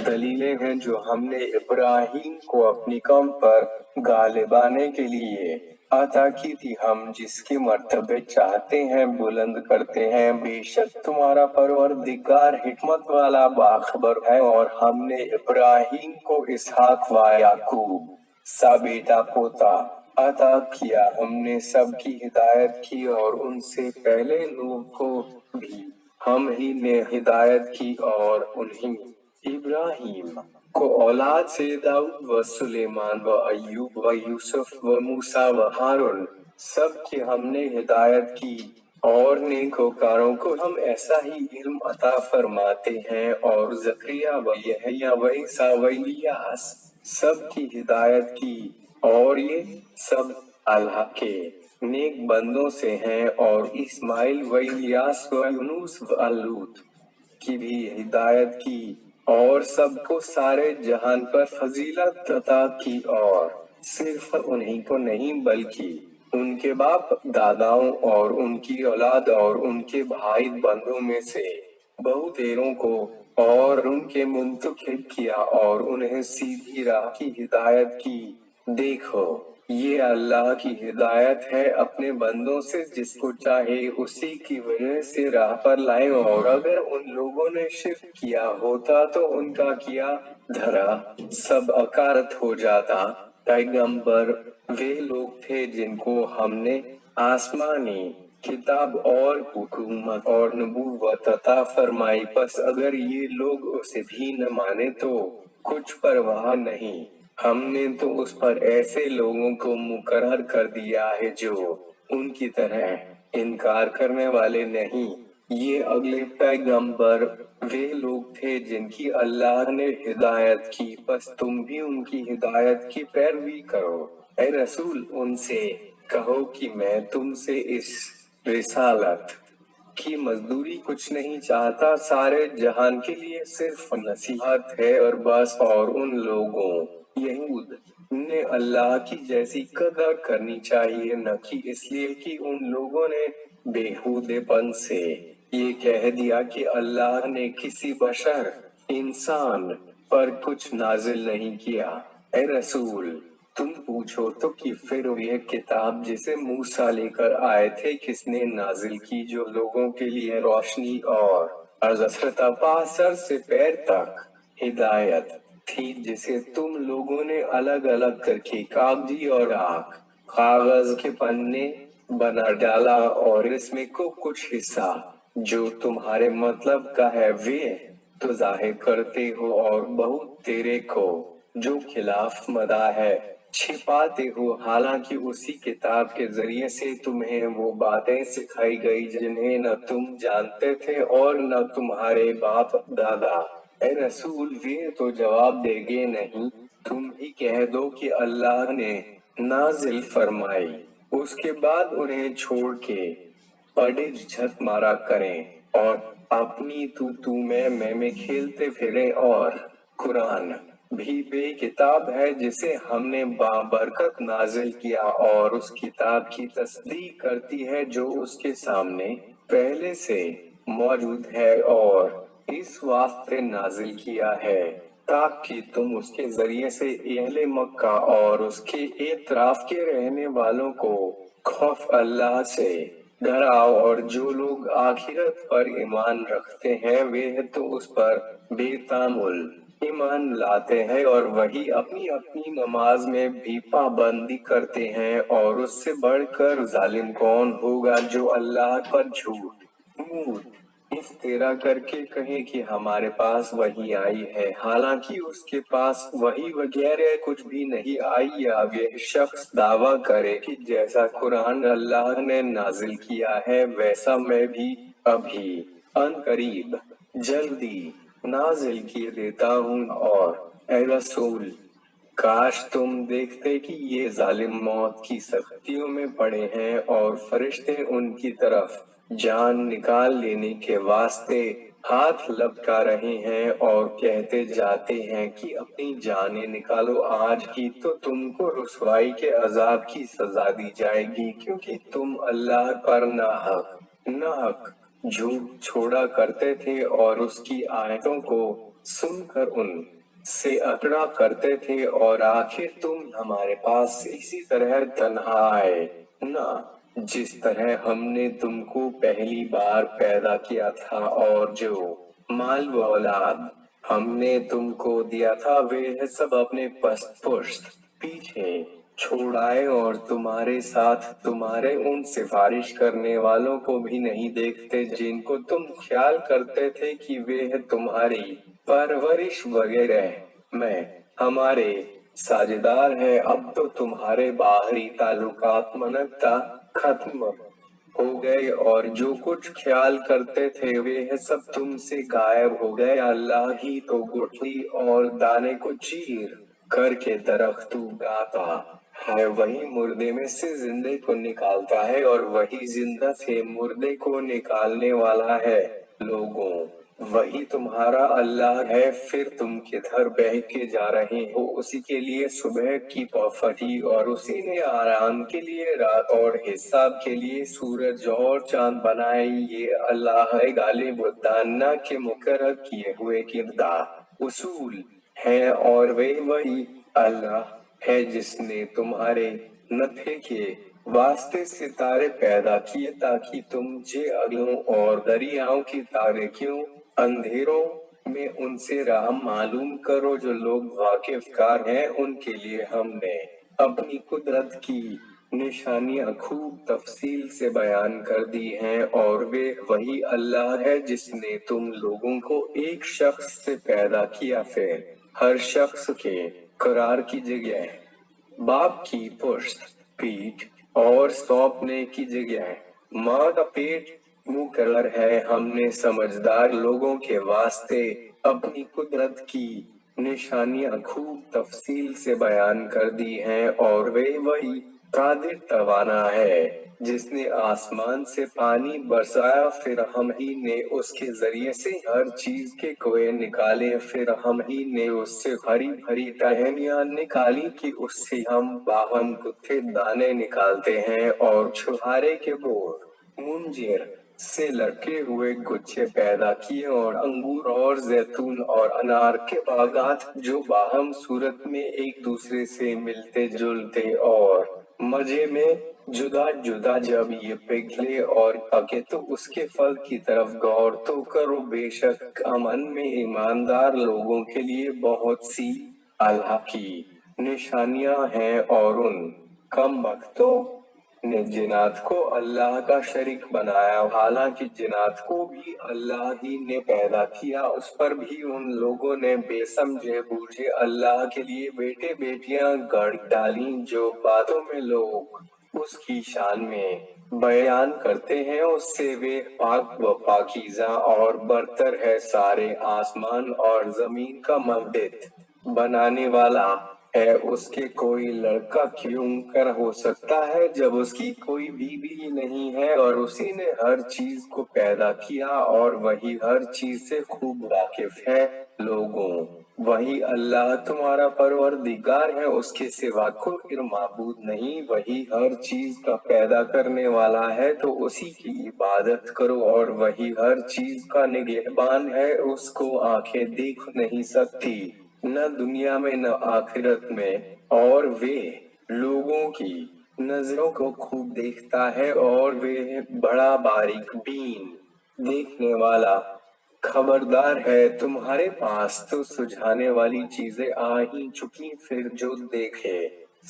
دلیلیں ہیں جو ہم نے ابراہیم کو اپنی قوم پر غالب آنے کے لیے عطا کی تھی، ہم جس کے مرتبے چاہتے ہیں بلند کرتے ہیں۔ بے شک تمہارا پروردگار حکمت والا باخبر ہے، اور ہم نے ابراہیم کو اسحاق و یعقوب سا بیٹا پوتا عطا کیا، ہم نے سب کی ہدایت کی، اور ان سے پہلے نوح کو بھی ہم ہی نے ہدایت کی، اور انہیں ابراہیم کو اولاد سے داؤد و سلیمان و ایوب و یوسف و موسیٰ و ہارون سب کی ہم نے ہدایت کی، اور نیکوکاروں کو ہم ایسا ہی علم عطا فرماتے ہیں، اور زکریا و یحییٰ و عیسیٰ و الیاس سب کی ہدایت کی، اور یہ سب اللہ کے نیک بندوں سے ہیں، اور اسماعیل و الیاس و یونس و لوط کی بھی ہدایت کی، اور سب کو سارے جہان پر فضیلت عطا کی، اور صرف انہی کو نہیں بلکہ ان کے باپ داداؤں اور ان کی اولاد اور ان کے بھائی بندوں میں سے بہتیروں کو اور ان کے منتخب کیا، اور انہیں سیدھی راہ کی ہدایت کی۔ دیکھو یہ اللہ کی ہدایت ہے اپنے بندوں سے، جس کو چاہے اسی کی وجہ سے راہ پر لائے، اور اگر ان لوگوں نے شرک کیا ہوتا تو ان کا کیا دھرا سب اکارت ہو جاتا۔ پیغمبر وہ لوگ تھے جن کو ہم نے آسمانی کتاب اور حکومت اور نبوت عطا فرمائی، پس اگر یہ لوگ اسے بھی نہ مانے تو کچھ پرواہ نہیں، ہم نے تو اس پر ایسے لوگوں کو مقرر کر دیا ہے جو ان کی طرح انکار کرنے والے نہیں۔ یہ اگلے پیغمبر وہ لوگ تھے جن کی اللہ نے ہدایت کی، پس تم بھی ان کی ہدایت کی پیروی کرو۔ اے رسول ان سے کہو کہ میں تم سے اس رسالت کی مزدوری کچھ نہیں چاہتا، سارے جہان کے لیے صرف نصیحت ہے، اور بس اور ان لوگوں یہود نے اللہ کی جیسی قدر کرنی چاہیے، نہ کہ اس لیے کہ ان لوگوں نے بےہودے پن سے یہ کہہ دیا کہ اللہ نے کسی بشر انسان پر کچھ نازل نہیں کیا۔ اے رسول تم پوچھو تو کہ پھر یہ کتاب جسے موسیٰ لے کر آئے تھے کس نے نازل کی، جو لوگوں کے لیے روشنی اور از سر سے پیر تک ہدایت تھی، جسے تم لوگوں نے الگ الگ کر کے کاغذی اور کاغذ کے پنے بنا ڈالا، اور اس میں کو کچھ حصہ جو تمہارے مطلب کا ہے وہ تو ظاہر کرتے ہو، اور بہت تیرے کو جو خلاف مدہ ہے چھپاتے ہو، حالانکہ اسی کتاب کے ذریعے سے تمہیں وہ باتیں سکھائی گئی جنہیں نہ تم جانتے تھے اور نہ تمہارے باپ دادا۔ اے رسول وہ تو جواب دے گے نہیں، تم ہی کہہ دو کہ اللہ نے نازل فرمائی، اس کے بعد انہیں چھوڑ کے بڑے جھٹ مارا کریں، اور اپنی تو میں کھیلتے پھریں۔ اور قرآن بھی بے کتاب ہے جسے ہم نے بابرکت نازل کیا، اور اس کتاب کی تصدیق کرتی ہے جو اس کے سامنے پہلے سے موجود ہے، اور اس واسطے نازل کیا ہے ताकि तुम उसके जरिए से अहले मक्का और उसके एतराफ के रहने वालों को खौफ अल्लाह से डराओ, और जो लोग आखिरत पर ईमान रखते हैं वे तो उस पर बेतामुल ईमान लाते हैं और वही अपनी अपनी नमाज में भी पाबंदी करते हैं। और उससे बढ़कर जालिम कौन होगा जो अल्लाह पर झूठ इफ्तिरा करके कहे कि हमारे पास वही आई है, हालांकि उसके पास वही वगैरह कुछ भी नहीं आई। या वे शख्स दावा करे कि जैसा कुरान अल्लाह ने नाजिल किया है वैसा मैं भी अभी अनकरीब जल्दी नाजिल किए देता हूँ। और ए रसूल, काश तुम देखते कि ये जालिम मौत की सख्तियों में पड़े हैं और फरिश्ते उनकी तरफ जान निकाल लेने के वास्ते हाथ लपका रहे हैं और कहते जाते हैं कि अपनी जानें निकालो, आज ही तो तुमको रुसवाई के अजाब की सजा दी जाएगी, क्योंकि तुम अल्लाह पर नाहक झूठ छोड़ा करते थे और उसकी आयतों को सुनकर उन से अकड़ा करते थे, और आखिर तुम हमारे पास इसी तरह तन्हा आए ना, जिस तरह हमने तुमको पहली बार पैदा किया था, और जो माल व औलाद हमने तुमको दिया था वे सब अपने पुश्त पीछे छोड़ाए, और तुम्हारे साथ तुम्हारे उन सिफारिश करने वालों को भी नहीं देखते जिनको तुम ख्याल करते थे कि वे तुम्हारी परवरिश वगैरह में हमारे साझेदार है। अब तो तुम्हारे बाहरी ताल्लुकात मनकता खत्म हो गए और जो कुछ ख्याल करते थे वे सब तुमसे गायब हो गए। अल्लाह ही तो गुठली और दाने को चीर करके दरख्त उगाता है, वही मुर्दे में से जिंदे को निकालता है और वही जिंदा से मुर्दे को निकालने वाला है। लोगों, वही तुम्हारा अल्लाह है, फिर तुम किधर बह के जा रहे हो? उसी के लिए सुबह की फटी और उसी ने आराम के लिए रात और हिसाब के लिए सूरज और चांद बनाए। ये अल्लाह गालिब दाना के मुकर्रर किए हुए किरदार उसूल है, और वही अल्लाह है जिसने तुम्हारे नफे के वास्ते सितारे पैदा किए ताकि तुम अगलों और दरियाओं की तारीकियों अंधेरों में उनसे राह मालूम करो। जो लोग वाकिफकार हैं उनके लिए हमने अपनी कुदरत की निशानियां खूब तफसील से बयान कर दी हैं, और वे वही अल्लाह है जिसने तुम लोगों को एक शख्स से पैदा किया, फिर हर शख्स के करार की जगह बाप की पुश्त पीठ और सौंपने की जगह माँ का पेट मुकर्रर है। हमने समझदार लोगों के वास्ते अपनी कुदरत की निशानियां खूब तफसील से बयान कर दी हैं, और वही कादिर तवाना है जिसने आसमान से पानी बरसाया, फिर हम ही ने उसके जरिए से हर चीज के कुएं निकाले, फिर हम ही ने उससे हरी भरी टहनियां निकाली कि उससे हम बाहम गुत्थे दाने निकालते हैं, और छुहारे के बोर मुंजेर से लटके हुए गुच्छे पैदा किए, और अंगूर और जैतून और अनार के बागात जो बाहम सूरत में एक दूसरे से मिलते जुलते और मजे में जुदा जुदा, जब ये पिघले और पके तो उसके फल की तरफ गौर तो करो। बेशक अमन में ईमानदार लोगों के लिए बहुत सी अल्लाह की निशानियां हैं, और उन कम वक्तों ने जिन्नात को अल्लाह का शरीक बनाया, हालांकि जिन्नात को भी अल्लाह ही ने पैदा किया। उस पर भी उन लोगों ने बेसमझे बूझे अल्लाह के लिए बेटे बेटियां गढ़ डाली, जो बातों में लोग उसकी शान में बयान करते हैं उससे वे पाक व पाकीज़ा और बरतर है। सारे आसमान और जमीन का मवदेत बनाने वाला है, उसके कोई लड़का क्यों कर हो सकता है जब उसकी कोई बीवी ही नहीं है, और उसी ने हर चीज को पैदा किया और वही हर चीज से खूब वाकिफ है। लोगों, वही अल्लाह तुम्हारा परवरदिगार है, उसके सिवा कोई माबूद नहीं, वही हर चीज का पैदा करने वाला है, तो उसी की इबादत करो, और वही हर चीज का निगहबान है, उसको आंखें देख नहीं सकती न दुनिया में न आखिरत में, और वे लोगों की नजरों को खूब देखता है, और वे बड़ा बारीक बीन देखने वाला। खबरदार है, तुम्हारे पास तो सुझाने वाली चीजें आ ही चुकी, फिर जो देखे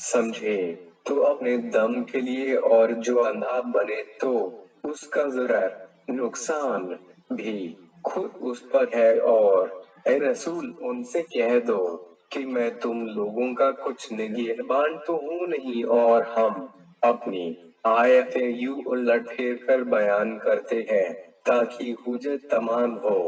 समझे तो अपने दम के लिए, और जो अंधा बने तो उसका जरा नुकसान भी खुद उस पर है। और ए रसूल, उनसे कह दो कि मैं तुम लोगों का कुछ निगहबान तो हूँ नहीं, और हम अपनी आयतें यूं उलट फेर कर बयान करते हैं ताकि हुज्जत तमाम हो,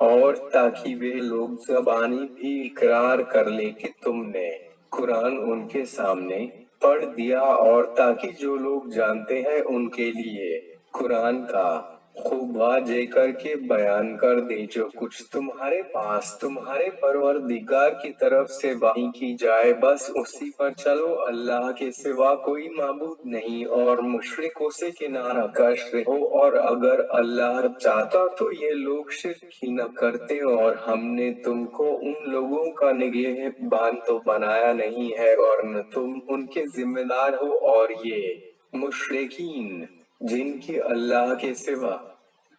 और ताकि वे लोग ज़बानी भी इकरार कर ले कि तुमने कुरान उनके सामने पढ़ दिया, और ताकि जो लोग जानते हैं उनके लिए कुरान का खूब वाज़े करके बयान कर दे जो कुछ तुम्हारे पास तुम्हारे परवरदिगार की तरफ से वही की जाए, बस उसी पर चलो। अल्लाह के सिवा कोई माबूद नहीं, और मुशरिकों से किनारा कश रहो। और अगर अल्लाह चाहता तो ये लोग शिर्क ही न करते, और हमने तुमको उन लोगों का निगहबान तो बनाया नहीं है, और न तुम उनके जिम्मेदार हो। और ये मुशरिकीन जिनकी अल्लाह के सिवा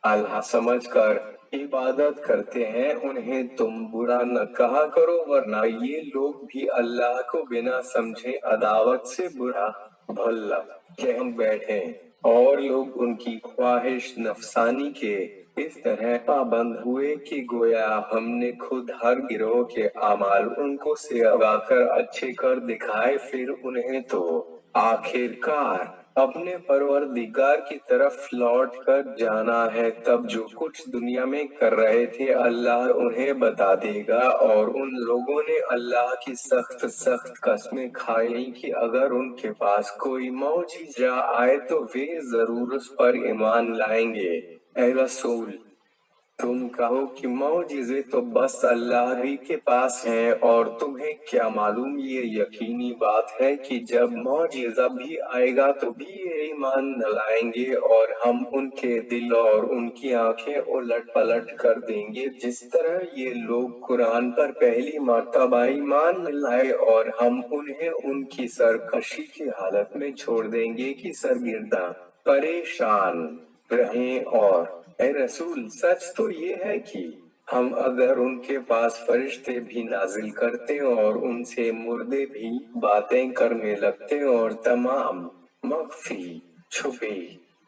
अल्लाह समझकर इबादत करते हैं, उन्हें तुम बुरा न कहा करो, वरना ये लोग भी अल्लाह को बिना समझे अदावत से बुरा भला कह बैठे। और लोग उनकी ख्वाहिश नफसानी के इस तरह पाबंद हुए कि गोया हमने खुद हर गिरोह के अमाल उनको से आगाकर अच्छे कर दिखाए, फिर उन्हें तो आखिरकार अपने परवरदिगार की तरफ लौट कर जाना है। तब जो कुछ दुनिया में कर रहे थे अल्लाह उन्हें बता देगा। और उन लोगों ने अल्लाह की सख्त सख्त कस्में खाई कि अगर उनके पास कोई मौजिज़ा आए तो वे जरूर उस पर ईमान लाएंगे। ऐ रसूल, तुम कहो कि मौजिज़े तो बस अल्लाह ही के पास हैं, और तुम्हें क्या मालूम, ये यकीनी बात है कि जब मौजिज़ा भी आएगा तो भी ये ईमान न लाएंगे, और हम उनके दिल और उनकी आंखें उलट पलट कर देंगे जिस तरह ये लोग कुरान पर पहली मर्तबा ईमान न लाए, और हम उन्हें उनकी सरकशी की हालत में छोड़ देंगे कि सरगिर्दा परेशान रहें। और ए रसूल, सच तो ये है कि हम अगर उनके पास फरिश्ते भी नाजिल करते और उनसे मुर्दे भी बातें करने लगते, और तमाम मख्फी छुपी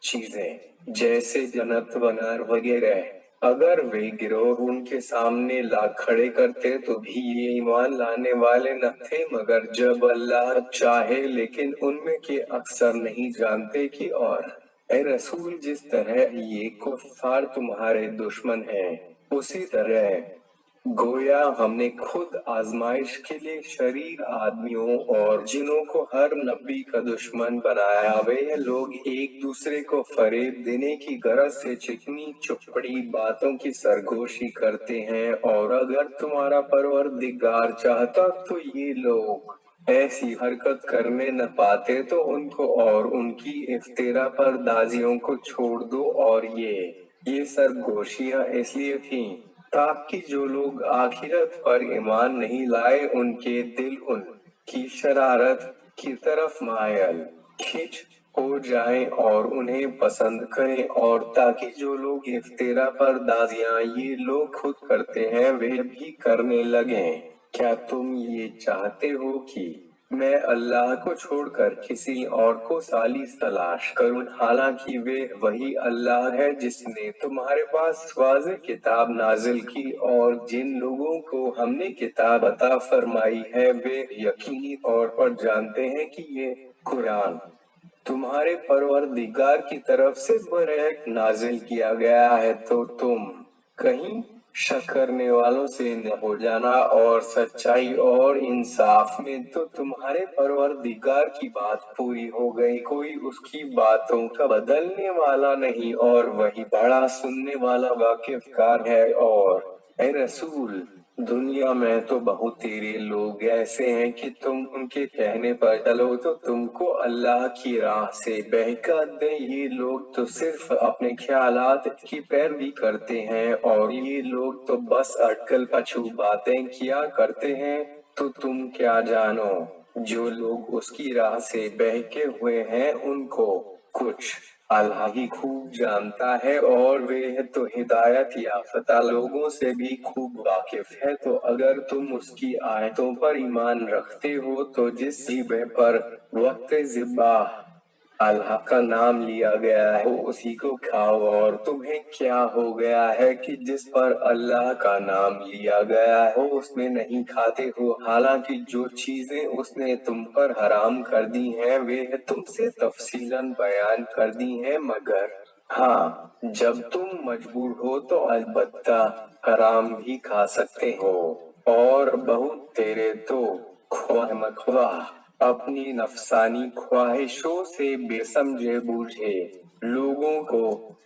चीजें जैसे जन्नत वनार वगैरह अगर वे गिरोह उनके सामने ला खड़े करते तो भी ये ईमान लाने वाले न थे, मगर जब अल्लाह चाहे, लेकिन उनमें के अक्सर नहीं जानते कि। और ए रसूल, जिस तरह ये कुफ्फार तुम्हारे दुश्मन हैं, उसी तरह गोया हमने खुद आजमाइश के लिए शरीर आदमियों और जिनों को हर नबी का दुश्मन बनाया। वे लोग एक दूसरे को फरेब देने की गरज से चिकनी चुपड़ी बातों की सरगोशी करते हैं, और अगर तुम्हारा परवरदिगार चाहता तो ये लोग ऐसी हरकत करने न पाते, तो उनको और उनकी इफ्तिरा पर दाजियों को छोड़ दो। और ये सरगोशियां इसलिए थीं ताकि जो लोग आखिरत पर ईमान नहीं लाए उनके दिल उनकी शरारत की तरफ मायल खिंच हो जाएं और उन्हें पसंद करें, और ताकि जो लोग इफ्तिरा पर दाजियां ये लोग खुद करते हैं वे भी करने लगें। क्या तुम ये चाहते हो कि मैं अल्लाह को छोड़कर किसी और को सालिस तलाश करूं, हालांकि वे वही अल्लाह है जिसने तुम्हारे पास वाज़ेह किताब नाजिल की, और जिन लोगों को हमने किताब अता फरमाई है वे यकीनी तौर पर जानते हैं कि ये कुरान तुम्हारे परवरदिगार की तरफ से बरहक नाजिल किया गया है, तो तुम कहीं शक करने वालों से न हो जाना। और सच्चाई और इंसाफ में तो तुम्हारे परवरदिगार की बात पूरी हो गई, कोई उसकी बातों का बदलने वाला नहीं, और वही बड़ा सुनने वाला वाकिफकार है। और ए रसूल, دنیا میں تو بہت تیرے لوگ ایسے ہیں کہ تم ان کے کہنے پر چلو تو تم کو اللہ کی راہ سے بہکا دیں۔ یہ لوگ تو صرف اپنے خیالات کی پیروی کرتے ہیں اور یہ لوگ تو بس اٹکل پچھو باتیں کیا کرتے ہیں۔ تو تم کیا جانو، جو لوگ اس کی راہ سے بہکے ہوئے ہیں ان کو کچھ اللہ ہی خوب جانتا ہے، اور وہ تو ہدایت یافتہ لوگوں سے بھی خوب واقف ہے۔ تو اگر تم اس کی آیتوں پر ایمان رکھتے ہو تو جس ذبح پر وقت ذبح اللہ کا نام لیا گیا ہے اسی کو کھاؤ، اور تمہیں کیا ہو گیا ہے کہ جس پر اللہ کا نام لیا گیا ہے اس میں نہیں کھاتے ہو، حالانکہ جو چیزیں اس نے تم پر حرام کر دی ہیں وہ تم سے تفصیلاً بیان کر دی ہیں، مگر ہاں جب تم مجبور ہو تو البتہ حرام بھی کھا سکتے ہو، اور بہت تیرے تو خواہ مخواہ اپنی نفسانی خواہشوں سے بے سمجھے بوجھے لوگوں کو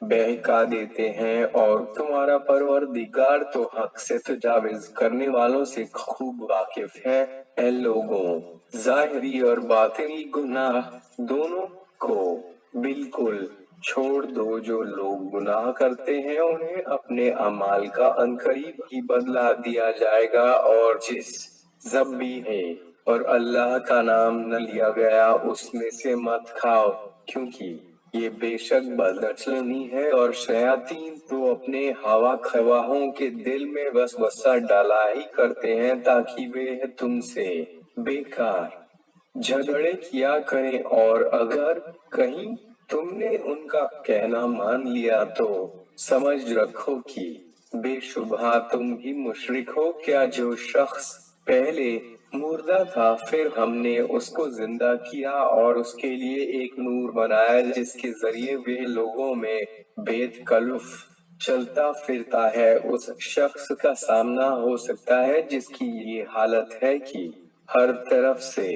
بہکا دیتے ہیں، اور تمہارا پروردگار تو حق سے تجاوز کرنے والوں سے خوب واقف ہے۔ اے لوگوں، ظاہری اور باطنی گناہ دونوں کو بالکل چھوڑ دو۔ جو لوگ گناہ کرتے ہیں انہیں اپنے اعمال کا عنقریب ہی بدلہ دیا جائے گا، اور جس ذبیحہ اور اللہ کا نام نہ لیا گیا اس میں سے مت کھاؤ، کیونکہ یہ بے شک بدعقلی ہے، اور شیاطین تو اپنے ہوا خواہوں کے دل میں وسوسہ ڈالا ہی کرتے ہیں تاکہ وہ تم سے بیکار جھگڑے کیا کریں، اور اگر کہیں تم نے ان کا کہنا مان لیا تو سمجھ رکھو کہ بے شبہ تم بھی مشرک ہو۔ کیا جو شخص پہلے مردہ تھا پھر ہم نے اس کو زندہ کیا اور اس کے لیے ایک نور بنایا جس کے ذریعے وہ لوگوں میں بے تکلف چلتا پھرتا ہے، اس شخص کا سامنا ہو سکتا ہے جس کی یہ حالت ہے کہ ہر طرف سے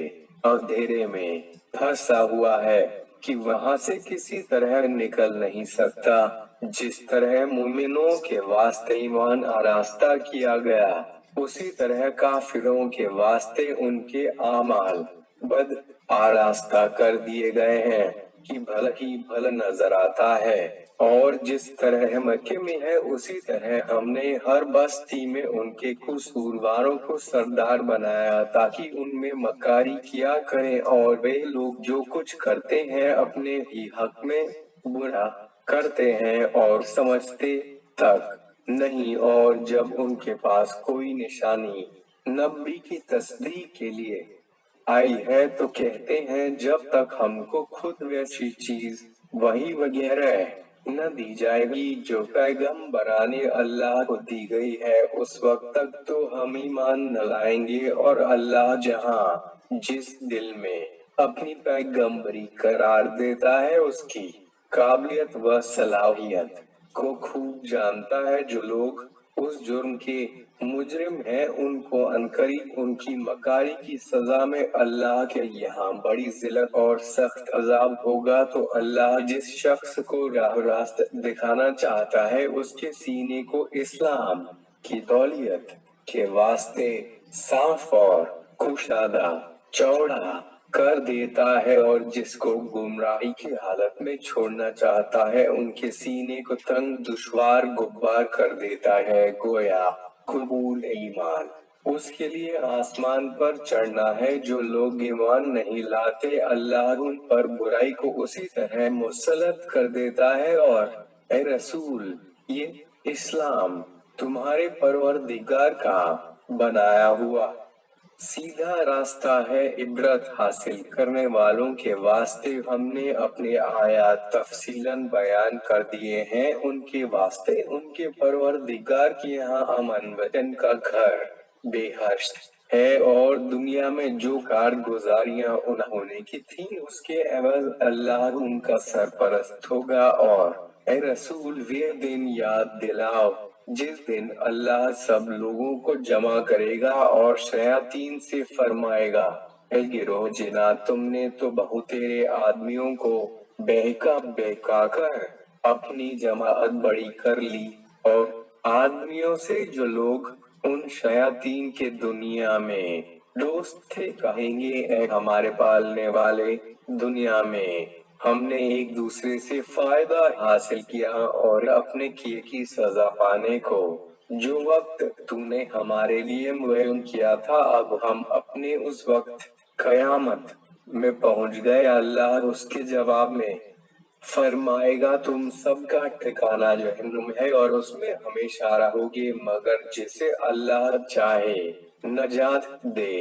اندھیرے میں پھنسا ہوا ہے کہ وہاں سے کسی طرح نکل نہیں سکتا۔ جس طرح مومنوں کے واسطے ایمان آراستہ کیا گیا اسی طرح کافروں کے واسطے ان کے اعمال بد آراستہ کر دیے گئے ہیں کہ بھلا ہی بھلا نظر آتا ہے، اور جس طرح مکے میں ہے اسی طرح ہم نے ہر بستی میں ان کے قصورواروں کو سردار بنایا تاکہ ان میں مکاری کیا کریں، اور وہ لوگ جو کچھ کرتے ہیں اپنے ہی حق میں برا کرتے ہیں اور سمجھتے تک نہیں، اور جب ان کے پاس کوئی نشانی نبی کی تصدیق کے لیے آئی ہے تو کہتے ہیں جب تک ہم کو خود ویسی چیز وحی وغیرہ نہ دی جائے گی جو پیغمبران اللہ کو دی گئی ہے اس وقت تک تو ہم ایمان نہ لائیں گے، اور اللہ جہاں جس دل میں اپنی پیغمبری قرار دیتا ہے اس کی قابلیت و صلاحیت کو خوب جانتا ہے۔ جو لوگ اس جرم کے مجرم ہیں ان کو عنقریب ان کی مکاری کی سزا میں اللہ کے یہاں بڑی ذلت اور سخت عذاب ہوگا۔ تو اللہ جس شخص کو راہ راست دکھانا چاہتا ہے اس کے سینے کو اسلام کی تولیت کے واسطے صاف اور کشادہ چوڑا کر دیتا ہے، اور جس کو گمراہی کی حالت میں چھوڑنا چاہتا ہے ان کے سینے کو تنگ دشوار غبار کر دیتا ہے۔ گویا قبول ایمان اس کے لیے آسمان پر چڑھنا ہے۔ جو لوگ ایمان نہیں لاتے اللہ ان پر برائی کو اسی طرح مسلط کر دیتا ہے، اور اے رسول یہ اسلام تمہارے پروردگار کا بنایا ہوا سیدھا راستہ ہے۔ عبرت حاصل کرنے والوں کے واسطے ہم نے اپنے آیات تفصیلاً بیان کر دیے ہیں، ان کے واسطے ان کے پروردگار کے یہاں امن وطن کا گھر بہشت ہے، اور دنیا میں جو کارگزاریاں انہوں نے کی تھیں اس کے عوض اللہ ان کا سرپرست ہوگا۔ اور اے رسول وہ دن یاد دلاؤ جس دن اللہ سب لوگوں کو جمع کرے گا اور شیاطین سے فرمائے گا اے گروہ جنات تم نے تو بہت تیرے آدمیوں کو بہکا کر اپنی جماعت بڑی کر لی، اور آدمیوں سے جو لوگ उन शयातीन के दुनिया में दोस्त थे, कहेंगे ऐ हमारे पालने वाले, दुनिया में हमने एक दूसरे से फायदा हासिल किया और अपने किए की सजा पाने को जो वक्त तूने हमारे लिए मुयन किया था, अब हम अपने उस वक्त कयामत में पहुंच गए। अल्लाह उसके जवाब में फरमाएगा, तुम सबका ठिकाना जहन्नुम है और उसमें हमेशा रहोगे, मगर जिसे अल्लाह चाहे नजात दे।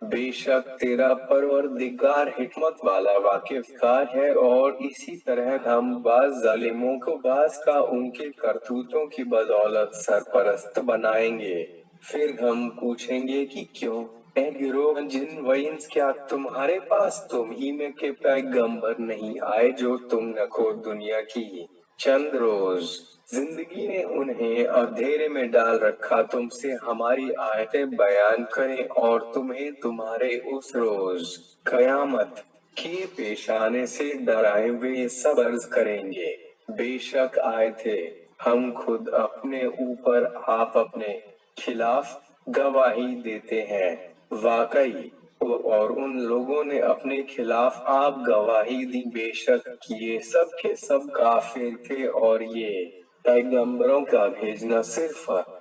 बेशक तेरा परवरदिगार हिकमत वाला वाकिफकार है। और इसी तरह हम बाज जालिमों को बाज का उनके करतूतों की बदौलत सरपरस्त बनाएंगे। फिर हम पूछेंगे कि क्यों ए गिरोह जिन व इंस, क्या तुम्हारे पास तुम ही में के पैगंबर नहीं आए जो तुम को दुनिया की चंद रोज जिंदगी ने उन्हें अंधेरे में डाल रखा, तुमसे हमारी आयतें बयान करें और तुम्हें तुम्हारे उस रोज कयामत के पेश आने से डराए। वे सब अर्ज करेंगे, बेशक आए थे हम खुद अपने ऊपर, आप अपने खिलाफ गवाही देते हैं। वाकई और उन लोगों ने अपने खिलाफ आप गवाही दी, बेशक ये सब के सब काफिर थे। और ये पैगंबरों का भेजना सिर्फ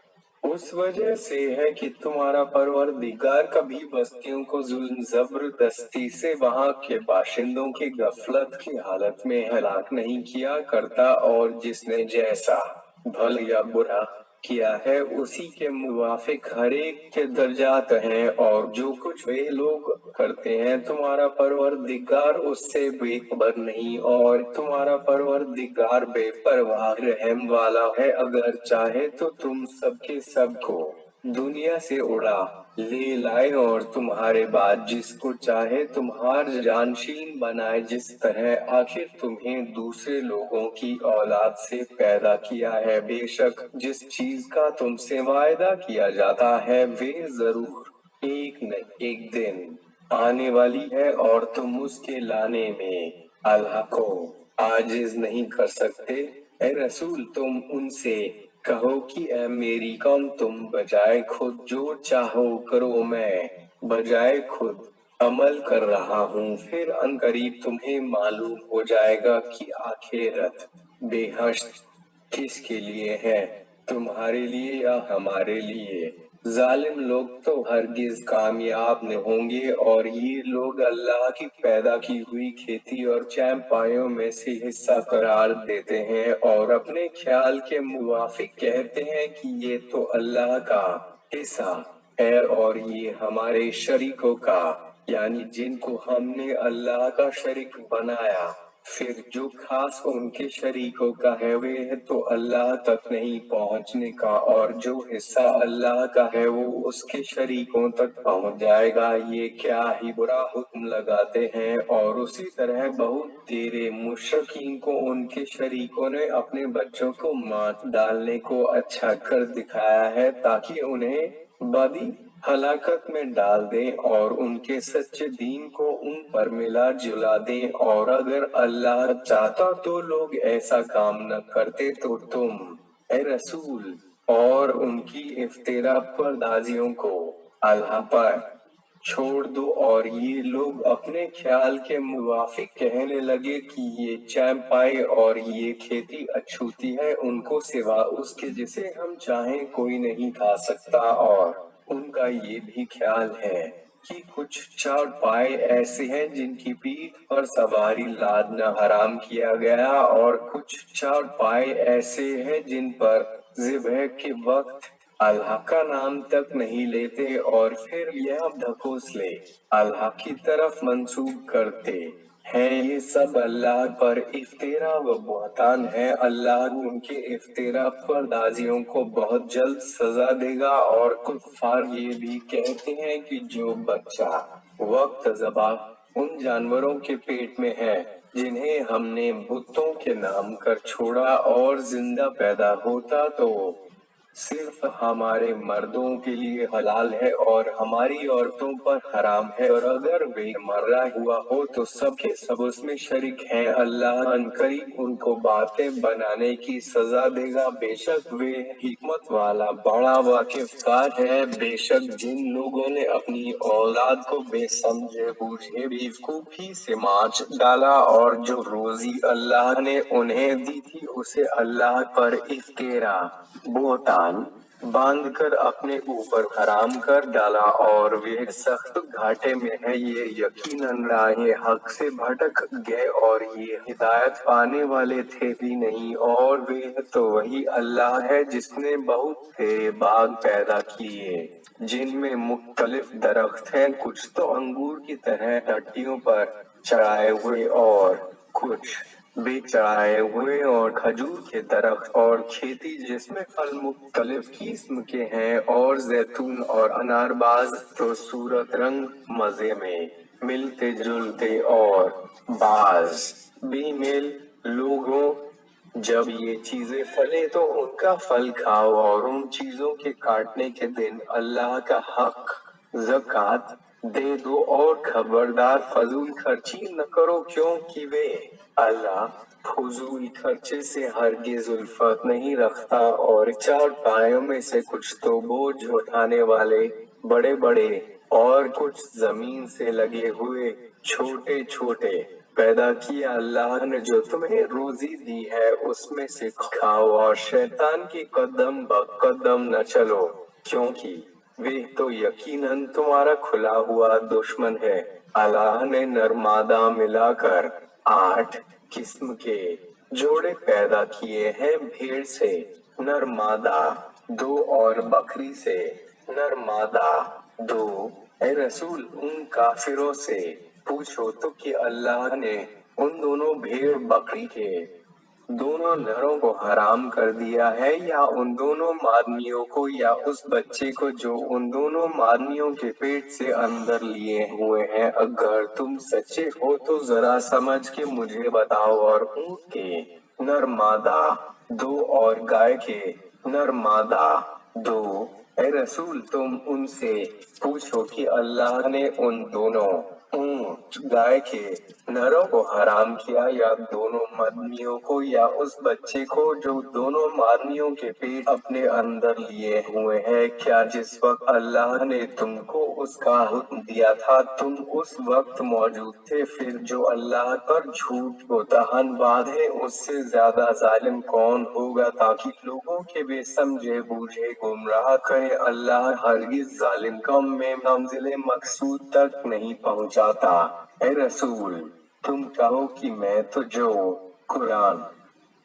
उस वजह से है कि तुम्हारा परवरदिगार कभी बस्तियों को जुल्म जबरदस्ती से वहां के बाशिंदों की गफलत की हालत में हलाक नहीं किया करता, और जिसने जैसा भल या बुरा किया है उसी के मुवाफिक हर एक के दर्जात हैं। और जो कुछ वे लोग करते हैं तुम्हारा परवरदिगार उससे बेखबर नहीं, और तुम्हारा परवरदिगार बेपरवाह रहम वाला है। अगर चाहे तो तुम सबके सबको दुनिया से उड़ा ले लाए और तुम्हारे बाद जिसको चाहे तुम्हार जानशीन बनाए, जिस तरह आखिर तुम्हें दूसरे लोगों की औलाद से पैदा किया है। बेशक जिस चीज का तुमसे वायदा किया जाता है वे जरूर एक न एक दिन आने वाली है, और तुम उसके लाने में अल्लाह को आजिज नहीं कर सकते। ए रसूल तुम उनसे कहो कि ऐ मेरी कौम, तुम बजाय खुद जो चाहो करो, मैं बजाय खुद अमल कर रहा हूँ। फिर अनकरीब तुम्हें मालूम हो जाएगा कि आखिरत बेहश्त किसके लिए है, तुम्हारे लिए या हमारे लिए। जालिम लोग तो हरगिज कामयाब न होंगे, और ये लोग अल्लाह की पैदा की हुई खेती और चैम्पायों में से हिस्सा करार देते हैं और अपने ख्याल के मुवाफिक कहते हैं कि ये तो अल्लाह का हिस्सा है और ये हमारे शरीकों का, यानी जिनको हमने अल्लाह का शरीक बनाया। फिर जो खास उनके शरीकों का है वे तो अल्लाह तक नहीं पहुंचने का, और जो हिस्सा अल्लाह का है वो उसके शरीकों तक पहुंच जाएगा। ये क्या ही बुरा हुक्म लगाते हैं। और उसी तरह बहुत तेरे मुशरिकीन को उनके शरीकों ने अपने बच्चों को मार डालने को अच्छा कर दिखाया है, ताकि उन्हें बदी हलाकत में डाल दें और उनके सच्चे दीन को उन पर मिला जुला दें। और अगर अल्लाह चाहता तो लोग ऐसा काम न करते। तो तुम ए रसूल और उनकी इफ्तिरा परदाजियों को अल्लाह पर छोड़ दो। और ये लोग अपने ख्याल के मुवाफिक कहने लगे कि ये चैम्पाई और ये खेती अछूती है, उनको सिवा उसके जिसे हम चाहें कोई नहीं खा सकता। और उनका ये भी ख्याल है कि कुछ चारपाई ऐसे हैं जिनकी पीठ पर सवारी लादना हराम किया गया, और कुछ चारपाई ऐसे हैं जिन पर ज़िब्ह के वक्त अल्लाह का नाम तक नहीं लेते और फिर यह ढकोसले अल्लाह की तरफ मंसूब करते हैं। ये सब अल्लाह पर इफ्तिरा व बुहतान है। अल्लाह उनके इफ्तिरा परदाजियों को बहुत जल्द सजा देगा। और कुफ्फार ये भी कहते हैं कि जो बच्चा वक्त ज़बा उन जानवरों के पेट में है जिन्हें हमने बुतों के नाम कर छोड़ा और जिंदा पैदा होता तो صرف ہمارے مردوں کے لیے حلال ہے اور ہماری عورتوں پر حرام ہے، اور اگر وہ مرا ہوا ہو تو سب کے سب اس میں شریک ہیں۔ اللہ عنقریب ان کو باتیں بنانے کی سزا دے گا، بے شک وہ حکمت والا بڑا واقف کار ہے۔ بے شک جن لوگوں نے اپنی اولاد کو بے سمجھے بوجھے بیوقوفی سے مانچ ڈالا، اور جو روزی اللہ نے انہیں دی تھی اسے اللہ پر افترا بہتان باندھ کر اپنے اوپر حرام کر ڈالا، اور وہ سخت گھاٹے میں ہے۔ یہ یقیناً راہ حق سے بھٹک گئے اور یہ ہدایت پانے والے تھے بھی نہیں۔ اور وہ تو وہی اللہ ہے جس نے بہت سے باغ پیدا کیے جن میں مختلف درخت ہیں، کچھ تو انگور کی طرح ٹٹیوں پر چڑھائے ہوئے اور کچھ بے چڑھائے ہوئے، اور کھجور کے درخت اور کھیتی جس میں پھل مختلف قسم کے ہیں، اور زیتون اور انار، بعض تو صورت رنگ مزے میں ملتے جلتے اور بعض بے میل۔ لوگوں جب یہ چیزیں پھلے تو ان کا پھل کھاؤ، اور ان چیزوں کے کاٹنے کے دن اللہ کا حق زکوٰۃ دے دو، اور خبردار فضول خرچی نہ کرو، کیونکہ وہ اللہ فضول خرچے سے ہرگز الفت نہیں رکھتا۔ اور چار پایوں میں سے کچھ تو بوجھ اٹھانے والے بڑے بڑے، اور کچھ زمین سے لگے ہوئے چھوٹے چھوٹے پیدا کیا۔ اللہ نے جو تمہیں روزی دی ہے اس میں سے کھاؤ، اور شیطان کی قدم بقدم نہ چلو، کیونکہ وہ تو یقیناً تمہارا کھلا ہوا دشمن ہے۔ اللہ نے نرمادہ ملا کر 8 قسم کے جوڑے پیدا کیے ہیں، بھیڑ سے نرمادہ 2 اور بکری سے نرمادہ 2۔ اے رسول ان کافروں سے پوچھو تو کہ اللہ نے ان دونوں بھیڑ بکری کے دونوں نروں کو حرام کر دیا ہے، یا ان دونوں مادنیوں کو، یا اس بچے کو جو ان دونوں مادنیوں کے پیٹ سے اندر لیے ہوئے ہیں؟ اگر تم سچے ہو تو ذرا سمجھ کے مجھے بتاؤ۔ اور اونٹ کے نرمادہ 2 اور گائے کے نرمادہ 2۔ اے رسول تم ان سے پوچھو کہ اللہ نے ان دونوں اونٹ گائے کے نروں کو حرام کیا، یا دونوں مادنیوں کو، یا اس بچے کو جو دونوں مادنیوں کے پیٹ اپنے اندر لیے ہوئے ہے؟ کیا جس وقت اللہ نے تم کو اس کا حکم دیا تھا تم اس وقت موجود تھے؟ پھر جو اللہ پر جھوٹ کو تہن باندھے اس سے زیادہ ظالم کون ہوگا؟ تاکہ لوگوں کے بے سمجھے بوجھے گمراہ کرے، اللہ ہرگز ظالم قوم میں منزل مقصود تک نہیں پہنچاتا۔ اے رسول تم کہو کہ میں تو جو قرآن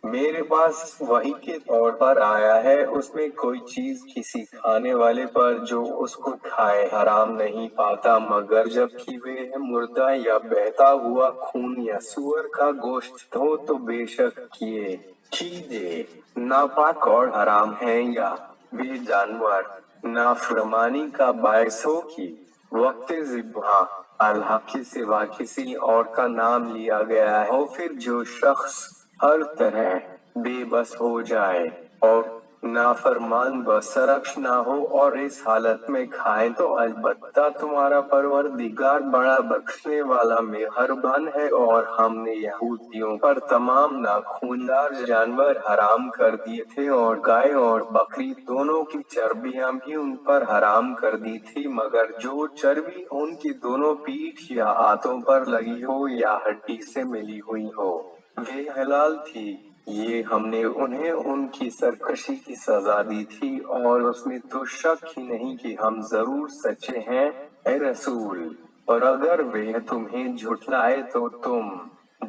میرے پاس وحی کے طور پر آیا ہے اس میں کوئی چیز کسی کھانے والے پر جو اس کو کھائے حرام نہیں پاتا، مگر جب کہ وہ مردہ یا بہتا ہوا خون یا سور کا گوشت ہو، تو بے شک یہ چیزیں ناپاک اور حرام ہیں، یا وہ جانور نافرمانی کا باعث ہو کہ وقت ذبح اللہ کے سوا کسی اور کا نام لیا گیا ہو، پھر جو شخص ہر طرح بے بس ہو جائے اور نافرمان بسرکش نہ ہو اور اس حالت میں کھائے، تو البتہ تمہارا پروردگار بڑا بخشنے والا مہربان ہے۔ اور ہم نے یہودیوں پر تمام ناخوندار جانور حرام کر دیے تھے، اور گائے اور بکری دونوں کی چربیاں بھی ان پر حرام کر دی تھی، مگر جو چربی ان کی دونوں پیٹھ یا ہاتھوں پر لگی ہو یا ہڈی سے ملی ہوئی ہو وہ حلال تھی۔ یہ ہم نے انہیں ان کی سرکشی کی سزا دی تھی، اور اس میں تو شک ہی نہیں کہ ہم ضرور سچے ہیں۔ اے رسول اور اگر وہ تمہیں جھٹلائے تو تم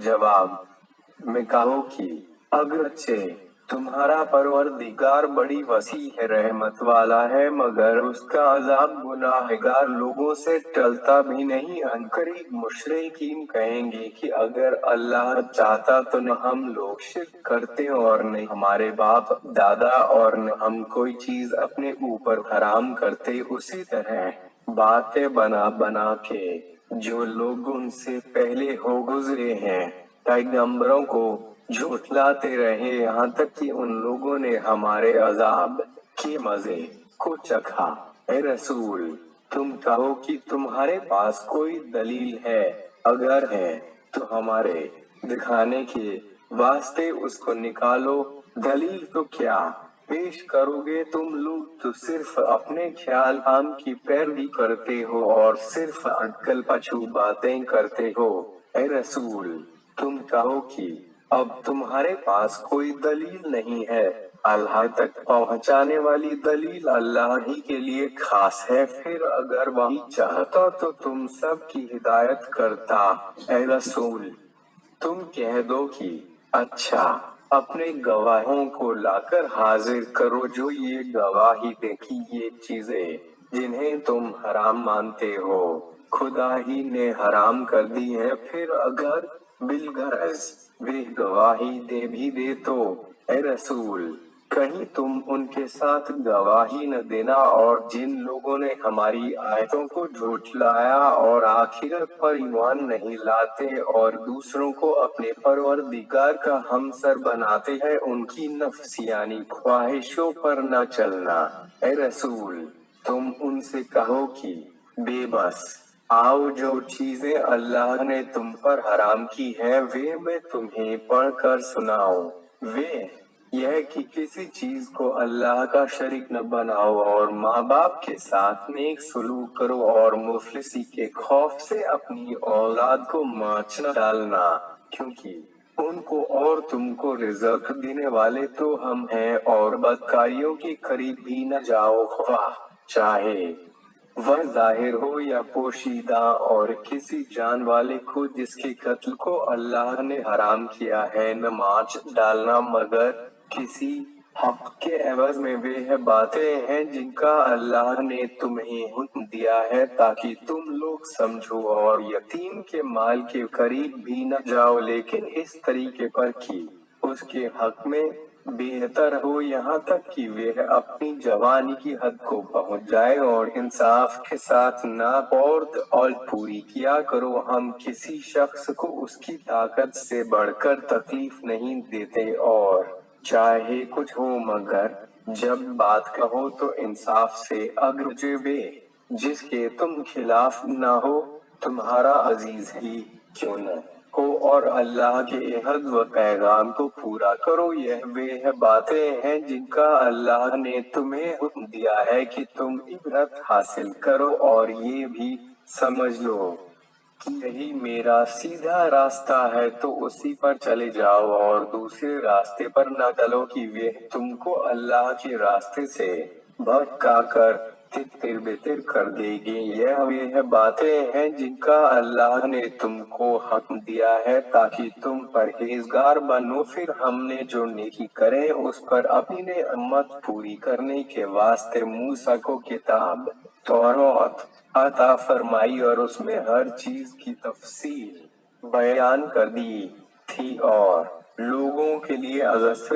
جواب میں کہو کہ اگرچہ تمہارا پروردگار بڑی وسیع ہے، رحمت والا ہے، مگر اس کا عذاب گناہگار لوگوں سے ٹلتا بھی نہیں۔ عنقریب مشرکین کہیں گے کہ اگر اللہ چاہتا تو نہ ہم لوگ شرک کرتے، اور نہ ہمارے باپ دادا، اور نہ ہم کوئی چیز اپنے اوپر حرام کرتے۔ اسی طرح باتیں بنا بنا کے جو لوگ ان سے پہلے ہو گزرے ہیں پیغمبروں کو جھٹلاتے رہے، یہاں تک کہ ان لوگوں نے ہمارے عذاب के मजे को चखा। ए रसूल, तुम कहो कि तुम्हारे पास कोई दलील है, अगर है तो हमारे दिखाने के वास्ते उसको निकालो। दलील तो क्या पेश करोगे तुम लोग, तो सिर्फ अपने ख्याल आम की पैरवी करते हो और सिर्फ अटकल पछू बातें करते हो। ए रसूल, तुम कहो कि अब तुम्हारे पास कोई दलील नहीं है, अल्लाह तक पहुंचाने वाली दलील अल्लाह ही के लिए खास है। फिर अगर वही चाहता तो तुम सब की हिदायत करता। ए रसूल, तुम कह दो कि अच्छा, अपने गवाहों को लाकर हाजिर करो जो ये गवाही दे कि ये चीजें जिन्हें तुम हराम मानते हो खुदा ही ने हराम कर दी है। फिर अगर बिलगरज वे गवाही दे भी दे तो ए रसूल, कहीं तुम उनके साथ गवाही न देना। और जिन लोगों ने हमारी आयतों को झुठलाया और आखिरत पर ईमान नहीं लाते और दूसरों को अपने परवरदिगार का हमसर बनाते हैं, उनकी नफसियानी ख्वाहिशों पर न चलना। ए रसूल, तुम उनसे कहो कि बेबस आओ, जो चीजें अल्लाह ने तुम पर हराम की हैं वे मैं तुम्हें पढ़कर सुनाऊं। वे यह कि किसी चीज को अल्लाह का शरीक न बनाओ और माँ बाप के साथ नेक सलूक करो और मुफलिसी के खौफ से अपनी औलाद को माच न डालना, क्योंकि उनको और तुमको रिज़्क देने वाले तो हम हैं। और बदकारियों के करीब भी न जाओ, ख्वाह चाहे वह जाहिर हो या पोशीदा, और किसी जान वाले को जिसके कत्ल को अल्लाह ने हराम किया है न माच डालना, मगर किसी हक के एवज में। वे बातें हैं जिनका अल्लाह ने तुम्हें हुक्म दिया है ताकि तुम लोग समझो। और यतीम के माल के करीब भी न जाओ, लेकिन इस तरीके पर कि उसके हक में बेहतर हो, यहाँ तक कि वे अपनी जवानी की हद को पहुँच जाए। और इंसाफ के साथ नाप और पूरी किया करो। हम किसी शख्स को उसकी ताकत से बढ़कर तकलीफ नहीं देते, और चाहे कुछ हो, मगर जब बात कहो तो इंसाफ से, अगर वे जिसके तुम खिलाफ ना हो तुम्हारा अजीज ही क्यों न हो, और अल्लाह के अहद व पैगाम को पूरा करो। यह वे बातें हैं जिनका अल्लाह ने तुम्हें हुक्म दिया है कि तुम इबरत हासिल करो, और ये भी समझ लो कि यही मेरा सीधा रास्ता है, तो उसी पर चले जाओ और दूसरे रास्ते पर न चलो कि वे तुमको अल्लाह के रास्ते से भटका कर तितर बितर कर देगी। यह वे बातें हैं जिनका अल्लाह ने तुमको हक दिया है ताकि तुम परहेजगार बनो। फिर हमने जो नेकी करे उस पर अपनी नेमत पूरी करने के वास्ते मूसा को किताब तौरात अता फरमाई और उसमें हर चीज की तफसील बयान कर दी थी, और लोगों के लिए अगस्त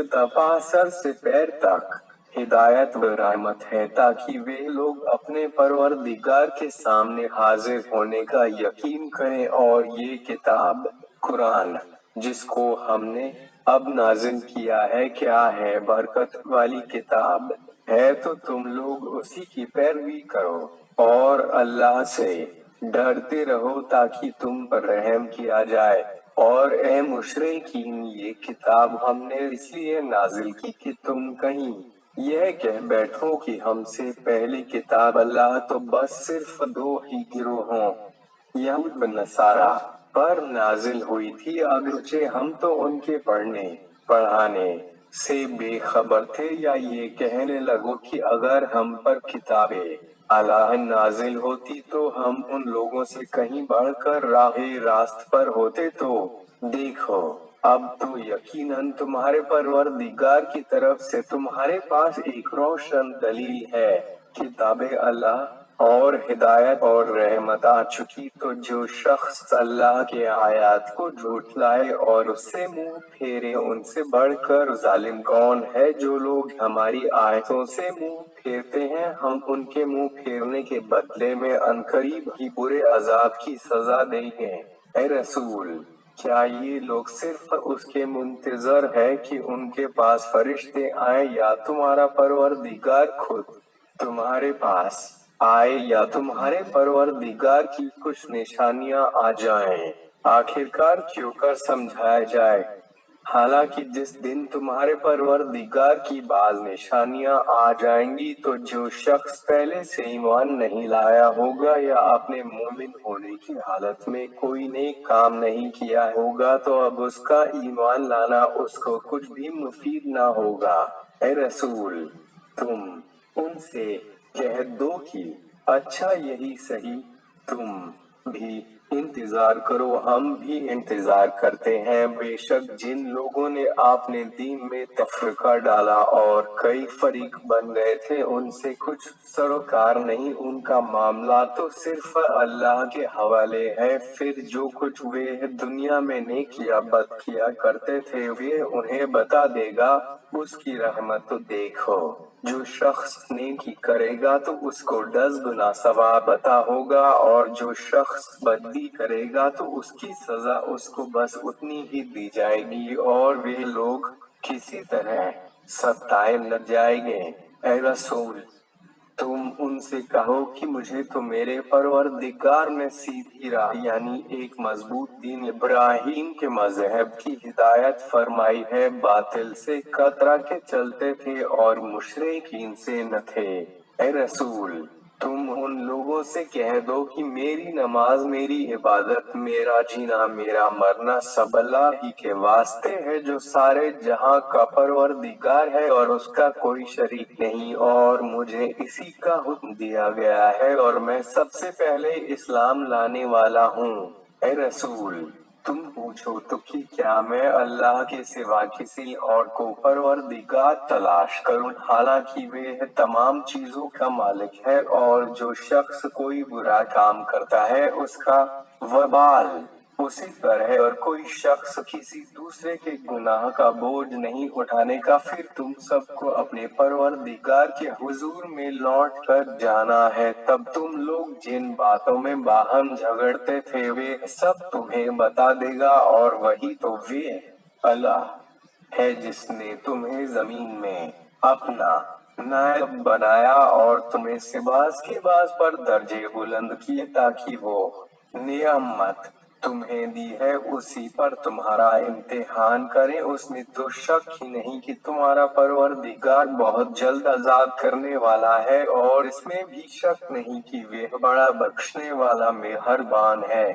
सर से पैर तक हिदायत व रहमत है, ताकि वे लोग अपने परवरदिगार के सामने हाजिर होने का यकीन करें। और ये किताब कुरान जिसको हमने अब नाजिल किया है क्या है, बरकत वाली किताब है, तो तुम लोग उसी की पैरवी करो और अल्लाह से डरते रहो ताकि तुम पर रहम किया जाए। और ए मुशरिकीन, ये किताब हमने इसलिए नाजिल की कि तुम कहीं यह कह बैठो कि हमसे पहले किताब अल्लाह तो बस सिर्फ दो ही गिरोहों यहूद व नसारा पर नाजिल हुई थी, अगरचे हम तो उनके पढ़ने पढ़ाने से बेखबर थे। या ये कहने लगो कि अगर हम पर किताबें अल्लाह नाजिल होती तो हम उन लोगों से कहीं बढ़कर राहे रास्त पर होते। तो देखो, अब तो यकीनन तुम्हारे परवरदिगार की तरफ से तुम्हारे पास एक रोशन दलील है, किताबे अल्लाह और हिदायत और रहमत आ चुकी। तो जो शख्स अल्लाह के आयात को झूठलाए और उससे मुंह फेरे, उनसे बढ़कर जालिम कौन है। जो लोग हमारी आयतों से मुंह फेरते हैं, हम उनके मुंह फेरने के बदले में अनकरीब ही बुरे अजाब की सजा देंगे। ए रसूल, کیا یہ لوگ صرف اس کے منتظر ہے کہ ان کے پاس فرشتے آئیں یا تمہارا پروردگار خود تمہارے پاس آئے یا تمہارے پروردگار کی کچھ نشانیاں آ جائیں؟ آخرکار کیوں کر سمجھایا جائے؟ حالانکہ جس دن تمہارے پروردگار کی بعض نشانیاں آ جائیں گی تو جو شخص پہلے سے ایمان نہیں لایا ہوگا یا اپنے مومن ہونے کی حالت میں کوئی نیک کام نہیں کیا ہوگا تو اب اس کا ایمان لانا اس کو کچھ بھی مفید نہ ہوگا۔ اے رسول، تم ان سے کہہ دو کہ اچھا یہی صحیح، تم بھی انتظار کرو، ہم بھی انتظار کرتے ہیں۔ بے شک جن لوگوں نے اپنے دین میں تفرقہ ڈالا اور کئی فریق بن گئے تھے ان سے کچھ سروکار نہیں، ان کا معاملہ تو صرف اللہ کے حوالے ہے۔ پھر جو کچھ وہ دنیا میں نیک یا بد کیا کرتے تھے وہ انہیں بتا دے گا، اس کی رحمت تو دیکھو۔ جو شخص نیکی کرے گا تو اس کو 10 گنا ثواب عطا ہوگا اور جو شخص بدی کرے گا تو اس کی سزا اس کو بس اتنی ہی دی جائے گی اور وہ لوگ کسی طرح ستائے نہ جائیں گے۔ اے رسول، تم ان سے کہو کہ مجھے تو میرے پروردگار نے سیدھی راہ یعنی ایک مضبوط دین ابراہیم کے مذہب کی ہدایت فرمائی ہے۔ باطل سے کترا کے چلتے تھے اور مشرکین سے نہ تھے۔ اے رسول، تم ان لوگوں سے کہہ دو کہ میری نماز، میری عبادت، میرا جینا، میرا مرنا سب اللہ ہی کے واسطے ہے جو سارے جہاں کا پروردگار ہے اور اس کا کوئی شریک نہیں، اور مجھے اسی کا حکم دیا گیا ہے اور میں سب سے پہلے اسلام لانے والا ہوں۔ اے رسول، تم پوچھو تو کہ کیا میں اللہ کے سوا کسی اور کو پروردگار تلاش کروں، حالانکہ وہ تمام چیزوں کا مالک ہے، اور جو شخص کوئی برا کام کرتا ہے اس کا وبال اسی پر ہے اور کوئی شخص کسی دوسرے کے گناہ کا بوجھ نہیں اٹھانے کا۔ پھر تم سب کو اپنے پروردگار کے حضور میں لوٹ کر جانا ہے، تب تم لوگ جن باتوں میں باہم جھگڑتے تھے وہ سب تمہیں بتا دے گا، اور وہی تو وہ اللہ ہے جس نے تمہیں زمین میں اپنا نائب بنایا اور تمہیں سے باز کے باز پر درجے بلند کیے تاکہ وہ نعمت تمہیں دی ہے اسی پر تمہارا امتحان کرے۔ اس میں تو شک ہی نہیں کہ تمہارا پروردگار بہت جلد عذاب کرنے والا ہے، اور اس میں بھی شک نہیں کہ وہ بڑا بخشنے والا مہربان ہے۔